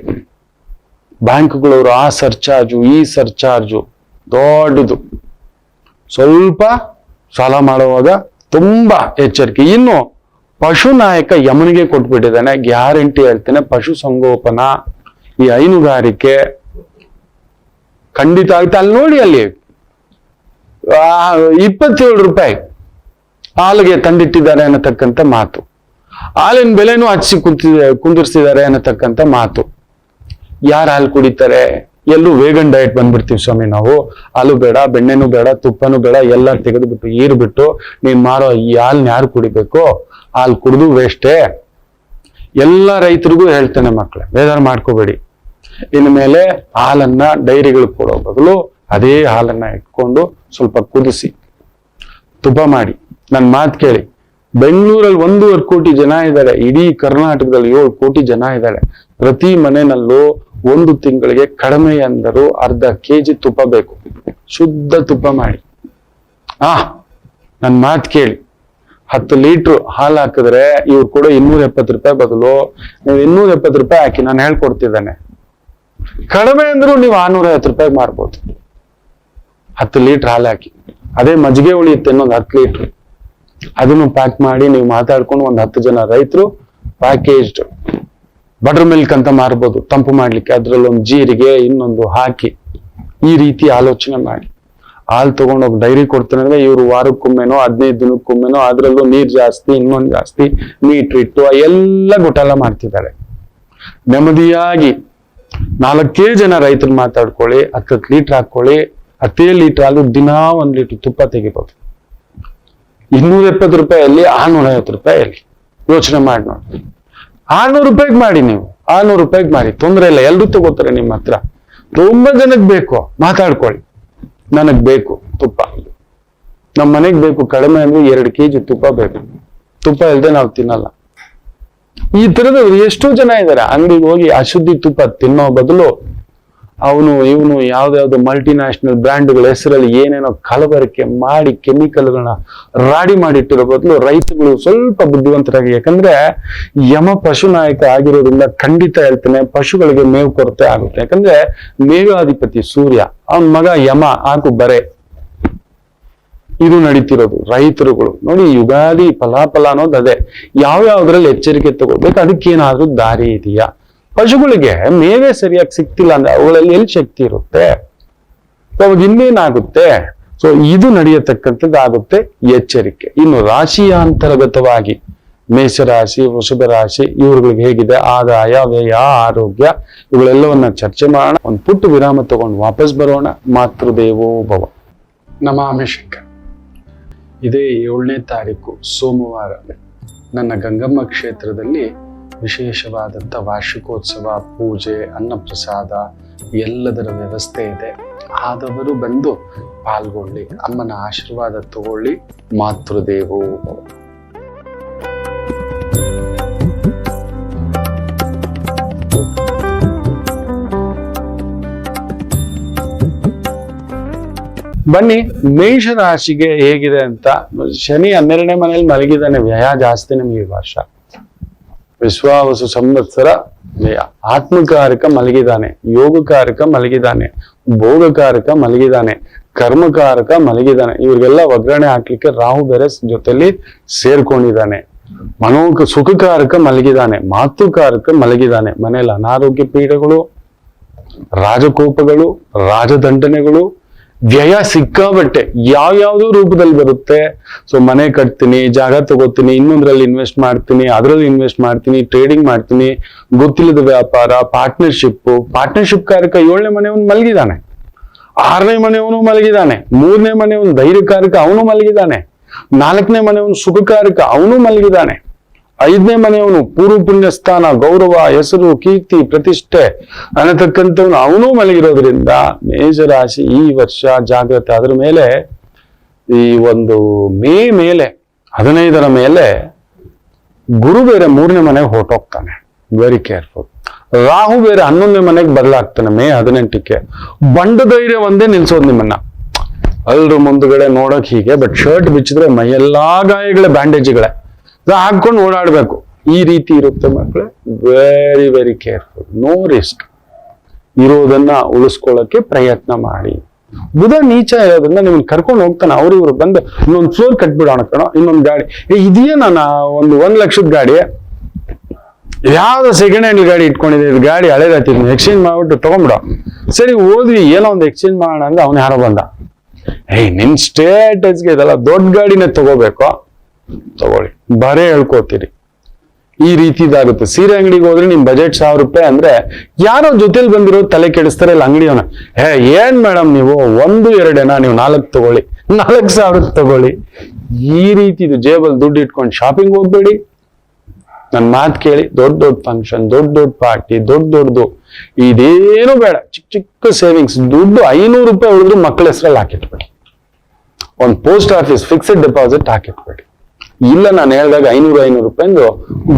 ಬ್ಯಾಂಕ್ಗಳವರು ಆ ಸರ್ಚಾರ್ಜು ಈ ಸರ್ಚಾರ್ಜು ದೊಡ್ಡದು. ಸ್ವಲ್ಪ ಸಾಲ ಮಾಡುವಾಗ ತುಂಬಾ ಎಚ್ಚರಿಕೆ. ಇನ್ನು ಪಶು ನಾಯಕ ಯಮನಿಗೆ ಕೊಟ್ಬಿಟ್ಟಿದ್ದಾನೆ. ಗ್ಯಾರಂಟಿ ಹೇಳ್ತೇನೆ, ಪಶು ಸಂಗೋಪನಾ ಈ ಹೈನುಗಾರಿಕೆ ಖಂಡಿತ ಆಗುತ್ತೆ. ಅಲ್ಲಿ ನೋಡಿ, ಅಲ್ಲಿ 27 ರೂಪಾಯಿ ಹಾಲಿಗೆ ತಂದಿಟ್ಟಿದ್ದಾರೆ ಅನ್ನತಕ್ಕಂಥ ಮಾತು, ಹಾಲಿನ ಬೆಲೆನೂ ಹಚ್ಚಿ ಕುಂದಿರ್ಸಿದ್ದಾರೆ ಅನ್ನತಕ್ಕಂಥ ಮಾತು. ಯಾರು ಹಾಲು ಕುಡಿತಾರೆ? ಎಲ್ಲೂ ವೇಗನ್ ಡಯಟ್ ಬಂದ್ಬಿಡ್ತೀವಿ ಸ್ವಾಮಿ ನಾವು. ಹಾಲು ಬೇಡ, ಬೆಣ್ಣೆನೂ ಬೇಡ, ತುಪ್ಪನೂ ಬೇಡ, ಎಲ್ಲ ತೆಗೆದುಬಿಟ್ಟು ಈರ್ಬಿಟ್ಟು ನೀನ್ ಮಾರೋ ಈ ಹಾಲ್ನ ಯಾರು ಕುಡಿಬೇಕು? ಹಾಲು ಕುಡಿದು ವೇಸ್ಟೇ. ಎಲ್ಲ ರೈತರಿಗೂ ಹೇಳ್ತೇನೆ ಮಕ್ಕಳೇ, ಬೇಜಾರು ಮಾಡ್ಕೋಬೇಡಿ. ಇನ್ನು ಮೇಲೆ ಹಾಲನ್ನ ಡೈರಿಗಳಿಗೆ ಕೊಡೋ ಬದಲು ಅದೇ ಹಾಲನ್ನ ಇಟ್ಕೊಂಡು ಸ್ವಲ್ಪ ಕುದಿಸಿ ತುಪ್ಪ ಮಾಡಿ. ನನ್ನ ಮಾತು ಕೇಳಿ, ಬೆಂಗಳೂರಲ್ಲಿ 1.5 ಕೋಟಿ ಜನ ಇದ್ದಾರೆ, ಇಡೀ ಕರ್ನಾಟಕದಲ್ಲಿ 7 ಕೋಟಿ ಜನ ಇದ್ದಾರೆ. ಪ್ರತಿ ಮನೆಯಲ್ಲೂ 1 ತಿಂಗಳಿಗೆ ಕಡಿಮೆ ಅಂದರೂ ಅರ್ಧ ಕೆಜಿ ತುಪ್ಪ ಬೇಕು. ಶುದ್ಧ ತುಪ್ಪ ಮಾಡಿ. ನನ್ನ ಮಾತು ಕೇಳಿ, 10 ಲೀಟರ್ ಹಾಲು ಹಾಕಿದ್ರೆ ಇವ್ರು ಕೂಡ 270 ರೂಪಾಯಿ ಬದಲು ನೀವು 270 ರೂಪಾಯಿ ಹಾಕಿ ನಾನು ಹೇಳ್ಕೊಡ್ತಿದ್ದಾನೆ. ಕಡಿಮೆ ಅಂದ್ರೂ ನೀವು 650 ರೂಪಾಯಿ ಮಾರ್ಬೋದು. 10 ಲೀಟರ್ ಹಾಲು ಹಾಕಿ. ಅದೇ ಮಜ್ಜಿಗೆ ಉಳಿಯುತ್ತೆ ಇನ್ನೊಂದು 10 ಲೀಟರ್. ಅದನ್ನು ಪ್ಯಾಕ್ ಮಾಡಿ ನೀವು ಮಾತಾಡ್ಕೊಂಡು ಒಂದು 10 ಜನ ರೈತರು ಪ್ಯಾಕೇಜ್ಡ್ ಬಟರ್ ಮಿಲ್ಕ್ ಅಂತ ಮಾರ್ಬೋದು, ತಂಪು ಮಾಡ್ಲಿಕ್ಕೆ. ಅದ್ರಲ್ಲೊಂದು ಜೀರಿಗೆ ಇನ್ನೊಂದು ಹಾಕಿ ಈ ರೀತಿ ಆಲೋಚನೆ ಮಾಡಿ ಹಾಲು ತಗೊಂಡೋಗಿ ಡೈರಿ ಕೊಡ್ತಾನೆ ಅಂದ್ರೆ ಇವ್ರು ವಾರಕ್ಕೊಮ್ಮೆನೋ 15 ದಿನಕ್ಕೊಮ್ಮೆನೋ ಅದ್ರಲ್ಲೂ ನೀರ್ ಜಾಸ್ತಿ, ಇನ್ನೊಂದು ಜಾಸ್ತಿ, ಮೀಟ್ರ್ ಇಟ್ಟು ಎಲ್ಲ ಗುಟಾಲ ಮಾಡ್ತಿದ್ದಾರೆ. ನೆಮ್ಮದಿಯಾಗಿ 4 ಜನ ರೈತರು ಮಾತಾಡ್ಕೊಳ್ಳಿ, 10 ಲೀಟರ್ ಹಾಕೊಳ್ಳಿ. 10 ಲೀಟರ್ ಹಾಲು ದಿನಾ 1 ಲೀಟರ್ ತುಪ್ಪ ತೆಗಿಬಹುದು. 270 ರೂಪಾಯಲ್ಲಿ 650 ರೂಪಾಯಲ್ಲಿ ಯೋಚನೆ ಮಾಡಿ ನೋಡಿ. 600 ರೂಪಾಯಿಗೆ ಮಾಡಿ, ನೀವು 600 ರೂಪಾಯಿಗೆ ಮಾಡಿ, ತೊಂದರೆ ಇಲ್ಲ. ಎಲ್ರು ತಗೋತಾರೆ ನಿಮ್ಮ ಹತ್ರ. ತುಂಬಾ ಜನಕ್ಕೆ ಬೇಕು, ಮಾತಾಡ್ಕೊಳ್ಳಿ. ನನಗ್ ಬೇಕು ತುಪ್ಪ, ನಮ್ಮ ಮನೆಗ್ ಬೇಕು, ಕಡಿಮೆ ಅಂದ್ರೆ 2 ಕೆಜಿ ತುಪ್ಪ ಬೇಕು. ತುಪ್ಪ ಇಲ್ಲದೆ ನಾವು ತಿನ್ನಲ್ಲ. ಈ ತರದ ಎಷ್ಟೋ ಜನ ಇದ್ದಾರೆ. ಅಂಗಡಿಗೆ ಹೋಗಿ ಅಶುದ್ಧಿ ತುಪ್ಪ ತಿನ್ನೋ ಬದಲು ಅವನು ಇವನು ಯಾವ್ದಾವ್ದು ಮಲ್ಟಿನ್ಯಾಷನಲ್ ಬ್ರ್ಯಾಂಡ್ಗಳ ಹೆಸರಲ್ಲಿ ಏನೇನೋ ಕಲಬೆರಕೆ ಮಾಡಿ ಕೆಮಿಕಲ್ಗಳನ್ನ ರಾಡಿ ಮಾಡಿಟ್ಟಿರೋ ಬದಲು ರೈತಗಳು ಸ್ವಲ್ಪ ಬುದ್ಧಿವಂತರಾಗಿ, ಯಾಕಂದ್ರೆ ಯಮ ಪಶು ನಾಯಕ ಆಗಿರೋದ್ರಿಂದ ಖಂಡಿತ ಹೇಳ್ತೇನೆ ಪಶುಗಳಿಗೆ ಮೇವು ಕೊರತೆ ಆಗುತ್ತೆ. ಯಾಕಂದ್ರೆ ಮೇಘಾಧಿಪತಿ ಸೂರ್ಯ, ಅವನ ಮಗ ಯಮ, ಹಾಕು ಬರೆ. ಇದು ನಡೀತಿರೋದು ರೈತರುಗಳು ನೋಡಿ. ಯುಗಾದಿ ಫಲಾಫಲ ಅನ್ನೋದು ಅದೇ. ಯಾವ್ಯಾವ್ದ್ರಲ್ಲಿ ಎಚ್ಚರಿಕೆ ತಗೋಬೇಕು, ಅದಕ್ಕೇನಾದ್ರೂ ದಾರಿ ಇದೆಯಾ? ಪಶುಗಳಿಗೆ ಮೇವೇ ಸರಿಯಾಗಿ ಸಿಗ್ತಿಲ್ಲ ಅಂದ್ರೆ ಅವುಗಳಲ್ಲಿ ಎಲ್ಲಿ ಶಕ್ತಿ ಇರುತ್ತೆ? ಅವಾಗ ಇನ್ನೇನಾಗುತ್ತೆ? ಸೊ ಇದು ನಡೆಯತಕ್ಕಂಥದ್ದು ಆಗುತ್ತೆ ಎಚ್ಚರಿಕೆ. ಇನ್ನು ರಾಶಿಯಾಂತರ್ಗತವಾಗಿ ಮೇಷರಾಶಿ, ವೃಷಭ ರಾಶಿ ಇವ್ರುಗಳಿಗೆ ಹೇಗಿದೆ ಆದಾಯ, ವ್ಯಯ, ಆರೋಗ್ಯ ಇವುಗಳೆಲ್ಲವನ್ನ ಚರ್ಚೆ ಮಾಡೋಣ. ಒಂದು ಪುಟ್ಟ ವಿರಾಮ ತಗೊಂಡು ವಾಪಸ್ ಬರೋಣ. ಮಾತೃದೇವೋ ಭವ. ನಮಾಮಿ ಶಂಕರ್. ಇದೇ 7ನೇ ತಾರೀಕು ಸೋಮವಾರ ನನ್ನ ಗಂಗಮ್ಮ ಕ್ಷೇತ್ರದಲ್ಲಿ ವಿಶೇಷವಾದಂಥ ವಾರ್ಷಿಕೋತ್ಸವ, ಪೂಜೆ, ಅನ್ನಪ್ರಸಾದ ಎಲ್ಲದರ ವ್ಯವಸ್ಥೆ ಇದೆ. ಆದವರು ಬಂದು ಪಾಲ್ಗೊಳ್ಳಿ, ಅಮ್ಮನ ಆಶೀರ್ವಾದ ತಗೊಳ್ಳಿ. ಮಾತೃದೇವೋ ಭವ. ಬನ್ನಿ, ಮೇಷರಾಶಿಗೆ ಹೇಗಿದೆ ಅಂತ. ಶನಿ 12ನೇ ಮನೆಯಲ್ಲಿ ಮಲಗಿದ್ದಾನೆ. ವ್ಯಯ ಜಾಸ್ತಿ ನಮ್ಗೆ ಈ ವರ್ಷ. ವಿಶ್ವಾವಸು ಸಂವತ್ಸರ ವ್ಯಯ. ಆತ್ಮಕಾರಕ ಮಲಗಿದ್ದಾನೆ, ಯೋಗಕಾರಕ ಮಲಗಿದ್ದಾನೆ, ಭೋಗಕಾರಕ ಮಲಗಿದ್ದಾನೆ, ಕರ್ಮಕಾರಕ ಮಲಗಿದ್ದಾನೆ. ಇವ್ರಿಗೆಲ್ಲ ಒಗ್ಗರಣೆ ಹಾಕ್ಲಿಕ್ಕೆ ರಾಹು ಬೇರೆ ಜೊತೆಲಿ ಸೇರ್ಕೊಂಡಿದ್ದಾನೆ. ಸುಖಕಾರಕ ಮಲಗಿದ್ದಾನೆ, ಮಾತೃಕಾರಕ ಮಲಗಿದ್ದಾನೆ. ಮನೆಯಲ್ಲಿ ಅನಾರೋಗ್ಯ ಪೀಡೆಗಳು, ರಾಜಕೋಪಗಳು, ರಾಜದಂಡನೆಗಳು, ವ್ಯಯ ಸಿಕ್ಕಾಬಟ್ಟೆ ಯಾವ್ಯಾವ್ದೋ ರೂಪದಲ್ಲಿ ಬರುತ್ತೆ. ಸೊ ಮನೆ ಕಟ್ತೀನಿ, ಜಾಗ ತಗೋತೀನಿ, ಇನ್ನೊಂದ್ರಲ್ಲಿ ಇನ್ವೆಸ್ಟ್ ಮಾಡ್ತೀನಿ, ಅದ್ರಲ್ಲಿ ಇನ್ವೆಸ್ಟ್ ಮಾಡ್ತೀನಿ, ಟ್ರೇಡಿಂಗ್ ಮಾಡ್ತೀನಿ, ಗೊತ್ತಿಲ್ಲದ ವ್ಯಾಪಾರ, ಪಾರ್ಟ್ನರ್ಶಿಪ್ ಕಾರಕ 7ನೇ ಮನೆಯವನು ಮಲಗಿದ್ದಾನೆ, 6ನೇ ಮನೆಯವನು ಮಲಗಿದ್ದಾನೆ, 3ನೇ ಮನೆಯವನು ಧೈರ್ಯಕಾರಕ ಅವನು ಮಲಗಿದ್ದಾನೆ, 4ನೇ ಮನೆಯವನು ಸುಖಕಾರಕ ಅವನು ಮಲಗಿದ್ದಾನೆ, 5ನೇ ಮನೆಯವನು ಪೂರ್ವ ಪುಣ್ಯ ಸ್ಥಾನ, ಗೌರವ, ಹೆಸರು, ಕೀರ್ತಿ, ಪ್ರತಿಷ್ಠೆ ಅನ್ನತಕ್ಕಂಥವನು ಅವನು ಮಲಗಿರೋದ್ರಿಂದ ಮೇಷರಾಶಿ ಈ ವರ್ಷ ಜಾಗ್ರತೆ. ಅದ್ರ ಮೇಲೆ ಈ ಒಂದು ಮೇಲೆ 15ರ ಮೇಲೆ ಗುರು ಬೇರೆ 3ನೇ ಮನೆಗೆ ಹೊರಟೋಗ್ತಾನೆ. Very careful. ರಾಹು ಬೇರೆ 11ನೇ ಮನೆಗೆ ಬದಲಾಗ್ತಾನೆ ಮೇ 18ಕ್ಕೆ. ಬಂಡ ಧೈರ್ಯ ಒಂದೇ ನಿಲ್ಸೋದು ನಿಮ್ಮನ್ನ. ಎಲ್ರು ಮುಂದುಗಡೆ ನೋಡಕ್ ಹೀಗೆ, ಬಟ್ ಶರ್ಟ್ ಬಿಚ್ಚಿದ್ರೆ ಮೈಯೆಲ್ಲಾ ಗಾಯಗಳೇ, ಬ್ಯಾಂಡೇಜ್ಗಳೇ ಹಾಕೊಂಡು ಓಡಾಡ್ಬೇಕು. ಈ ರೀತಿ ಇರುತ್ತೆ ಮಕ್ಕಳೇ. Very very careful, no risk. ಇರೋದನ್ನ ಉಳಿಸ್ಕೊಳ್ಳಕ್ಕೆ ಪ್ರಯತ್ನ ಮಾಡಿ. ಬುಧ ನೀಚ ಇರೋದ್ರಿಂದ ನಿಮ್ಗೆ ಕರ್ಕೊಂಡು ಹೋಗ್ತಾನೆ. ಇವ್ರು ಬಂದು ಇನ್ನೊಂದು ಫ್ಲೋರ್ ಕಟ್ಬಿಡೋಣ ಕಣೋ, ಇನ್ನೊಂದು ಗಾಡಿ ಇದೆಯೇನ ಒಂದು 1 ಲಕ್ಷದ ಗಾಡಿ, ಯಾವ್ದೋ ಸೆಕೆಂಡ್ ಹ್ಯಾಂಡ್ ಗಾಡಿ ಇಟ್ಕೊಂಡಿದೆ, ಇದು ಗಾಡಿ ಹಳೇದಾಗ್ತಿದ್ವಿ, ಎಕ್ಸ್ಚೇಂಜ್ ಮಾಡ್ಬಿಟ್ಟು ತಗೊಂಡ್ಬಿಡೋ. ಸರಿ ಹೋದ್ವಿ, ಏನೋ ಒಂದು ಎಕ್ಸ್ಚೇಂಜ್ ಮಾಡೋಣ ಅಂದ್ರೆ ಅವ್ನು ಯಾರೋ ಬಂದ, ನಿನ್ ಸ್ಟೇಟಸ್ಗೆ ಇದೆಲ್ಲ ದೊಡ್ಡ ಗಾಡಿನೇ ತಗೋಬೇಕು, ತಗೊಳ್ಳಿ, ಬರೇ ಹೇಳ್ಕೋತೀರಿ. ಈ ರೀತಿ ಇದಾಗುತ್ತೆ. ಸೀರೆ ಅಂಗಡಿಗೆ ಹೋದ್ರೆ ನಿಮ್ ಬಜೆಟ್ 1000 ರೂಪಾಯಿ ಅಂದ್ರೆ ಯಾರೋ ಜೊತೆಲಿ ಬಂದಿರೋ ತಲೆ ಕೆಡಿಸ್ತಾರೆ ಇಲ್ಲ ಅಂಗಡಿಯವನ. ಏನ್ ಮೇಡಮ್ ನೀವು 1-2 ನೀವು 4 ತಗೊಳ್ಳಿ, 4000 ತಗೊಳ್ಳಿ. ಈ ರೀತಿ ಇದು ಜೇಬಲ್ ದುಡ್ಡು ಇಟ್ಕೊಂಡು ಶಾಪಿಂಗ್ ಹೋಗ್ಬೇಡಿ. ನನ್ ಮಾತು ಕೇಳಿ. ದೊಡ್ಡ ಫಂಕ್ಷನ್, ದೊಡ್ಡ ಪಾರ್ಟಿ, ದೊಡ್ಡದು ಇದೇನು ಬೇಡ. ಚಿಕ್ಕ ಸೇವಿಂಗ್ಸ್ ದುಡ್ಡು 500 ರೂಪಾಯಿ ಉಳಿದ್ರು ಮಕ್ಕಳ ಹೆಸರಲ್ಲಿ ಹಾಕಿಟ್ಬೇಡಿ. ಒಂದು ಪೋಸ್ಟ್ ಆಫೀಸ್ ಫಿಕ್ಸ್ಡ್ ಡೆಪಾಸಿಟ್ ಹಾಕಿಟ್ಬೇಡಿ. ಇಲ್ಲ ನಾನು ಹೇಳಿದಾಗ 500 ರೂಪಾಯಿಂದ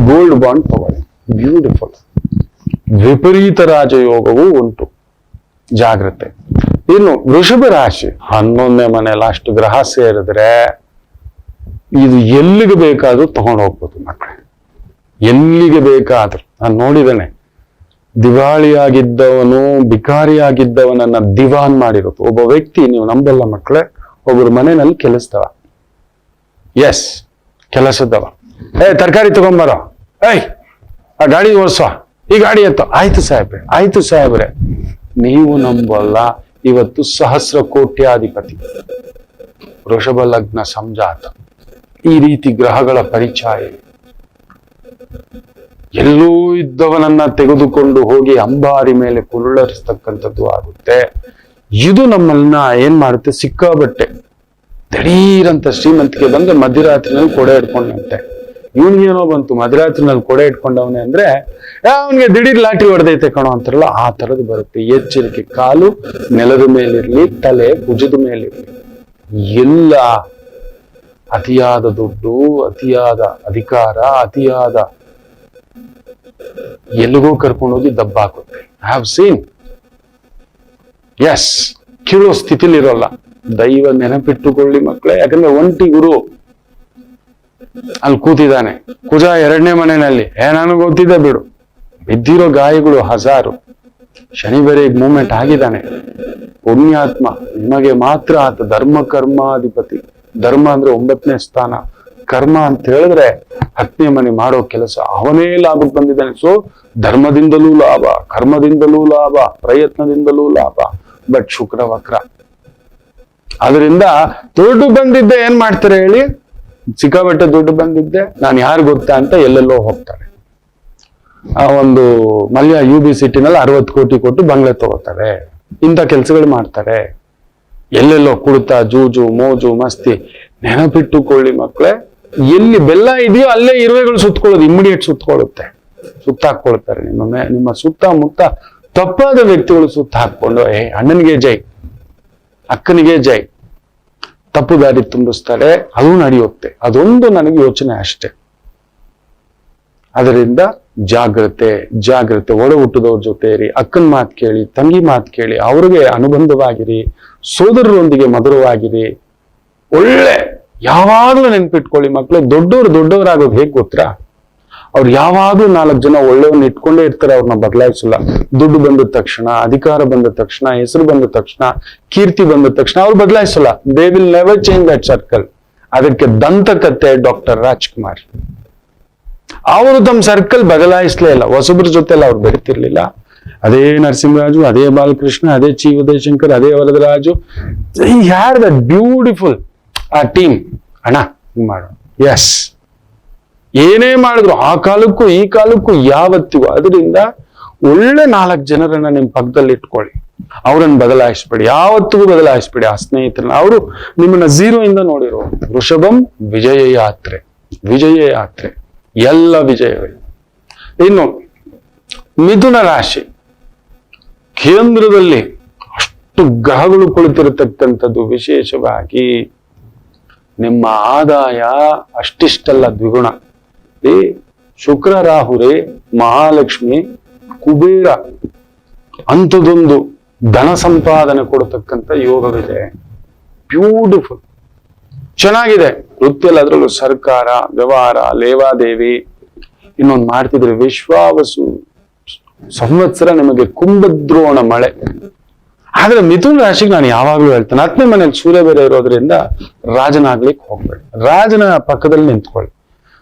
ಗೋಲ್ಡ್ ಬಾಂಡ್ ತಗೊಳ್ಳಿ. ಬ್ಯೂಟಿಫುಲ್. ವಿಪರೀತ ರಾಜಯೋಗವೂ ಉಂಟು, ಜಾಗ್ರತೆ. ಇನ್ನು ವೃಷಭ ರಾಶಿ 11ನೇ ಮನೆಯಲ್ಲಿ ಅಷ್ಟು ಗ್ರಹ ಸೇರಿದ್ರೆ ಇದು ಎಲ್ಲಿಗೆ ಬೇಕಾದ್ರೂ ತಗೊಂಡು ಹೋಗ್ಬೋದು ಮಕ್ಕಳೇ, ಎಲ್ಲಿಗೆ ಬೇಕಾದ್ರೂ. ನಾನು ನೋಡಿದ್ದೇನೆ, ದಿವಾಳಿಯಾಗಿದ್ದವನು ಬಿಕಾರಿಯಾಗಿದ್ದವನನ್ನ ದಿವಾನ್ ಮಾಡಿರೋದು ಒಬ್ಬ ವ್ಯಕ್ತಿ. ನೀವು ನಂಬಲ್ಲ ಮಕ್ಕಳೇ, ಒಬ್ಬರು ಮನೆಯಲ್ಲಿ ಕೆಲಸದವ, ಎಸ್ ಕೆಲಸದವ, ತರಕಾರಿ ತಗೊಂಬರೋ, ಆ ಗಾಡಿ ಓಡಿಸೋ, ಈ ಗಾಡಿ ಎತ್ತೋ, ಆಯ್ತು ಸಾಹೇಬ್ರೆ. ನೀವು ನಂಬಲ್ಲ, ಇವತ್ತು 1000 ಕೋಟ್ಯಾಧಿಪತಿ, ವೃಷಭ ಲಗ್ನ ಸಂಜಾತ. ಈ ರೀತಿ ಗ್ರಹಗಳ ಪರಿಚಯ. ಎಲ್ಲೂ ಇದ್ದವನನ್ನ ತೆಗೆದುಕೊಂಡು ಹೋಗಿ ಅಂಬಾರಿ ಮೇಲೆ ಕುರುಳರಿಸ್ತಕ್ಕಂಥದ್ದು ಆಗುತ್ತೆ. ಇದು ನಮ್ಮನ್ನ ಏನ್ ಮಾಡುತ್ತೆ, ಸಿಕ್ಕಾಬಟ್ಟೆ ದಿಢೀರಂತ ಶ್ರೀಮಂತಿಗೆ ಬಂದ್ರೆ ಮಧ್ಯರಾತ್ರಿನಲ್ಲಿ ಕೊಡೆ ಇಟ್ಕೊಂಡಂತೆ. ಇವನ್ಗೇನೋ ಬಂತು ಮಧ್ಯರಾತ್ರಿನಲ್ಲಿ ಕೊಡೆ ಇಟ್ಕೊಂಡವನೇ ಅಂದ್ರೆ ಅವನಿಗೆ ದಿಢೀರ್ ಲಾಠಿ ಹೊಡೆದೈತೆ ಕಣೋ ಅಂತಾರಲ್ಲ, ಆ ತರದ್ದು ಬರುತ್ತೆ. ಎಚ್ಚರಿಕೆ. ಕಾಲು ನೆಲದ ಮೇಲಿರ್ಲಿ, ತಲೆ ಭುಜದ ಮೇಲಿರ್ಲಿ. ಎಲ್ಲ ಅತಿಯಾದ ದುಡ್ಡು, ಅತಿಯಾದ ಅಧಿಕಾರ, ಅತಿಯಾದ ಎಲ್ಲಿಗೂ ಕರ್ಕೊಂಡೋಗಿ ದಬ್ಬಾಕುತ್ತೆ. I have seen. ಎಸ್, ಕೀಳೋ ಸ್ಥಿತಿಲಿರೋಲ್ಲ. ದೈವ ನೆನಪಿಟ್ಟುಕೊಳ್ಳಿ ಮಕ್ಕಳೇ. ಯಾಕಂದ್ರೆ ಒಂಟಿ ಗುರು ಅಲ್ಲಿ ಕೂತಿದ್ದಾನೆ, ಕುಜ 2ನೇ ಮನೆಯಲ್ಲಿ. ನನಗೆ ಗೊತ್ತಿದೆ ಬಿಡು. ಬಿದ್ದಿರೋ ಗಾಯಗಳು 1000. ಶನಿ ಬೇರೆ ಈಗ ಮೂವ್ಮೆಂಟ್ ಆಗಿದ್ದಾನೆ. ಪುಣ್ಯಾತ್ಮ. ನಿಮಗೆ ಮಾತ್ರ ಆತ ಧರ್ಮ ಕರ್ಮಾಧಿಪತಿ. ಧರ್ಮ ಅಂದ್ರೆ 9ನೇ ಸ್ಥಾನ, ಕರ್ಮ ಅಂತ ಹೇಳಿದ್ರೆ 10ನೇ ಮನೆ ಮಾಡೋ ಕೆಲಸ. ಅವನೇ ಲಾಭಕ್ಕೆ ಬಂದಿದ್ದಾನೆ. ಸೊ ಧರ್ಮದಿಂದಲೂ ಲಾಭ, ಕರ್ಮದಿಂದಲೂ ಲಾಭ, ಪ್ರಯತ್ನದಿಂದಲೂ ಲಾಭ. ಬಟ್ ಶುಕ್ರ ವಕ್ರ. ಅದರಿಂದ ದುಡ್ಡು ಬಂದಿದ್ದೆ ಏನ್ ಮಾಡ್ತಾರೆ ಹೇಳಿ, ಸಿಕ್ಕಾಬಟ್ಟೆ ದುಡ್ಡು ಬಂದಿದ್ದೆ ನಾನು ಯಾರು ಗೊತ್ತಾ ಅಂತ ಎಲ್ಲೆಲ್ಲೋ ಹೋಗ್ತಾರೆ. ಆ ಒಂದು ಮಲ್ಯ UB ಸಿಟಿನಲ್ಲಿ 60 ಕೋಟಿ ಕೊಟ್ಟು ಬಂಗ್ಲೆ ತಗೋತಾರೆ. ಇಂಥ ಕೆಲ್ಸಗಳು ಮಾಡ್ತಾರೆ. ಎಲ್ಲೆಲ್ಲೋ ಕುಡಿತ, ಜೂಜು, ಮೋಜು, ಮಸ್ತಿ. ನೆನಪಿಟ್ಟುಕೊಳ್ಳಿ ಮಕ್ಕಳೇ, ಎಲ್ಲಿ ಬೆಲ್ಲ ಇದೆಯೋ ಅಲ್ಲೇ ಇರುವೆಗಳು ಸುತ್ತಕೊಳ್ಳೋದು, ಇಮಿಡಿಯೇಟ್ ಸುತ್ತಕೊಳ್ಳುತ್ತೆ, ಸುತ್ತಾಕೊಳ್ತಾರೆ. ನಿಮ್ಮ ಸುತ್ತಮುತ್ತ ತಪ್ಪಾದ ವ್ಯಕ್ತಿಗಳು ಸುತ್ತ ಹಾಕೊಂಡು ಅಣ್ಣನಿಗೆ ಜೈ, ಅಕ್ಕನಿಗೆ ಜೈ, ತಪ್ಪು ದಾರಿ ತುಂಬಿಸ್ತಾರೆ. ಅದು ನಡೆಯುತ್ತೆ. ಅದೊಂದು ನನಗೆ ಯೋಚನೆ ಅಷ್ಟೇ. ಅದರಿಂದ ಜಾಗ್ರತೆ. ಒಡ ಹುಟ್ಟಿದವ್ರ ಜೊತೆ ಇರಿ, ಅಕ್ಕನ ಮಾತು ಕೇಳಿ, ತಂಗಿ ಮಾತು ಕೇಳಿ, ಅವ್ರಿಗೆ ಅನುಬಂಧವಾಗಿರಿ, ಸೋದರರೊಂದಿಗೆ ಮಧುರವಾಗಿರಿ. ಒಳ್ಳೆ ಯಾವಾಗ್ಲೂ ನೆನ್ಪಿಟ್ಕೊಳ್ಳಿ ಮಕ್ಕಳು, ದೊಡ್ಡವರಾಗೋದು ಹೇಗ್ ಗೊತ್ತಾ, ಅವ್ರು ಯಾವಾಗ್ಲೂ 4 ಜನ ಒಳ್ಳೆಯವ್ರನ್ನ ಇಟ್ಕೊಂಡೇ ಇರ್ತಾರೆ. ಅವ್ರನ್ನ ಬದಲಾಯಿಸಲ್ಲ. ದುಡ್ಡು ಬಂದ ತಕ್ಷಣ, ಅಧಿಕಾರ ಬಂದ ತಕ್ಷಣ, ಹೆಸರು ಬಂದ ತಕ್ಷಣ, ಕೀರ್ತಿ ಬಂದ ತಕ್ಷಣ ಅವ್ರು ಬದಲಾಯಿಸಲ್ಲ. They will never change that circle. ಅದಕ್ಕೆ ದಂತಕತೆ ಡಾಕ್ಟರ್ ರಾಜ್ಕುಮಾರ್. ಅವರು ತಮ್ಮ ಸರ್ಕಲ್ ಬದಲಾಯಿಸ್ಲೇ ಇಲ್ಲ. ಹೊಸಬ್ರ ಜೊತೆಲ್ಲ ಅವ್ರು ಬೆರಿತಿರ್ಲಿಲ್ಲ. ಅದೇ ನರಸಿಂಹರಾಜು, ಅದೇ ಬಾಲಕೃಷ್ಣ, ಅದೇ ಚಿ ಉದಯಶಂಕರ್, ಅದೇ ವರದರಾಜು. ಹ್ಯಾಡ್ ದಟ್ ಬ್ಯೂಟಿಫುಲ್ ಆ ಟೀಮ್. ಅಣ್ಣ ಹಿಂಗ್ ಮಾಡು, ಎಸ್, ಏನೇ ಮಾಡಿದ್ರು ಆ ಕಾಲಕ್ಕೂ ಈ ಕಾಲಕ್ಕೂ ಯಾವತ್ತಿಗೂ. ಅದರಿಂದ ಒಳ್ಳೆ 4 ಜನರನ್ನ ನಿಮ್ ಪಕ್ಕದಲ್ಲಿ ಇಟ್ಕೊಳ್ಳಿ. ಅವ್ರನ್ನ ಬದಲಾಯಿಸ್ಬೇಡಿ, ಯಾವತ್ತಿಗೂ ಬದಲಾಯಿಸ್ಬೇಡಿ ಆ ಸ್ನೇಹಿತರನ್ನ. ಅವರು ನಿಮ್ಮನ್ನ 0 ಇಂದ ನೋಡಿರೋ. ವೃಷಭಂ ವಿಜಯ ಯಾತ್ರೆ, ಎಲ್ಲ ವಿಜಯವೇ. ಇನ್ನು ಮಿಥುನ ರಾಶಿ, ಕೇಂದ್ರದಲ್ಲಿ ಅಷ್ಟು ಗ್ರಹಗಳು ಕುಳಿತಿರತಕ್ಕಂಥದ್ದು. ವಿಶೇಷವಾಗಿ ನಿಮ್ಮ ಆದಾಯ ಅಷ್ಟಿಷ್ಟಲ್ಲ, ದ್ವಿಗುಣ. ಶುಕ್ರ ರಾಹುರೇ ಮಹಾಲಕ್ಷ್ಮಿ ಕುಬೇರ ಅಂಥದೊಂದು ಧನ ಸಂಪಾದನೆ ಕೊಡತಕ್ಕಂಥ ಯೋಗವಿದೆ. ಬ್ಯೂಟಿಫುಲ್, ಚೆನ್ನಾಗಿದೆ. ವೃತ್ತಿಯಲ್ಲಿ ಅದರಲ್ಲೂ ಸರ್ಕಾರ, ವ್ಯವಹಾರ, ಲೇವಾದೇವಿ ಇನ್ನೊಂದು ಮಾಡ್ತಿದ್ರೆ ವಿಶ್ವಾವಸು ಸಂವತ್ಸರ ನಿಮಗೆ ಕುಂಭದ್ರೋಣ ಮಳೆ. ಆದ್ರೆ ಮಿಥುನ ರಾಶಿಗೆ ನಾನು ಯಾವಾಗ್ಲೂ ಹೇಳ್ತೇನೆ, 10ನೇ ಮನೇಲಿ ಸೂರ್ಯ ಬೇರೆ ಇರೋದ್ರಿಂದ ರಾಜನಾಗ್ಲಿಕ್ಕೆ ಹೋಗ್ಬೇಡಿ, ರಾಜನ ಪಕ್ಕದಲ್ಲಿ ನಿಂತ್ಕೊಳ್ಳಿ,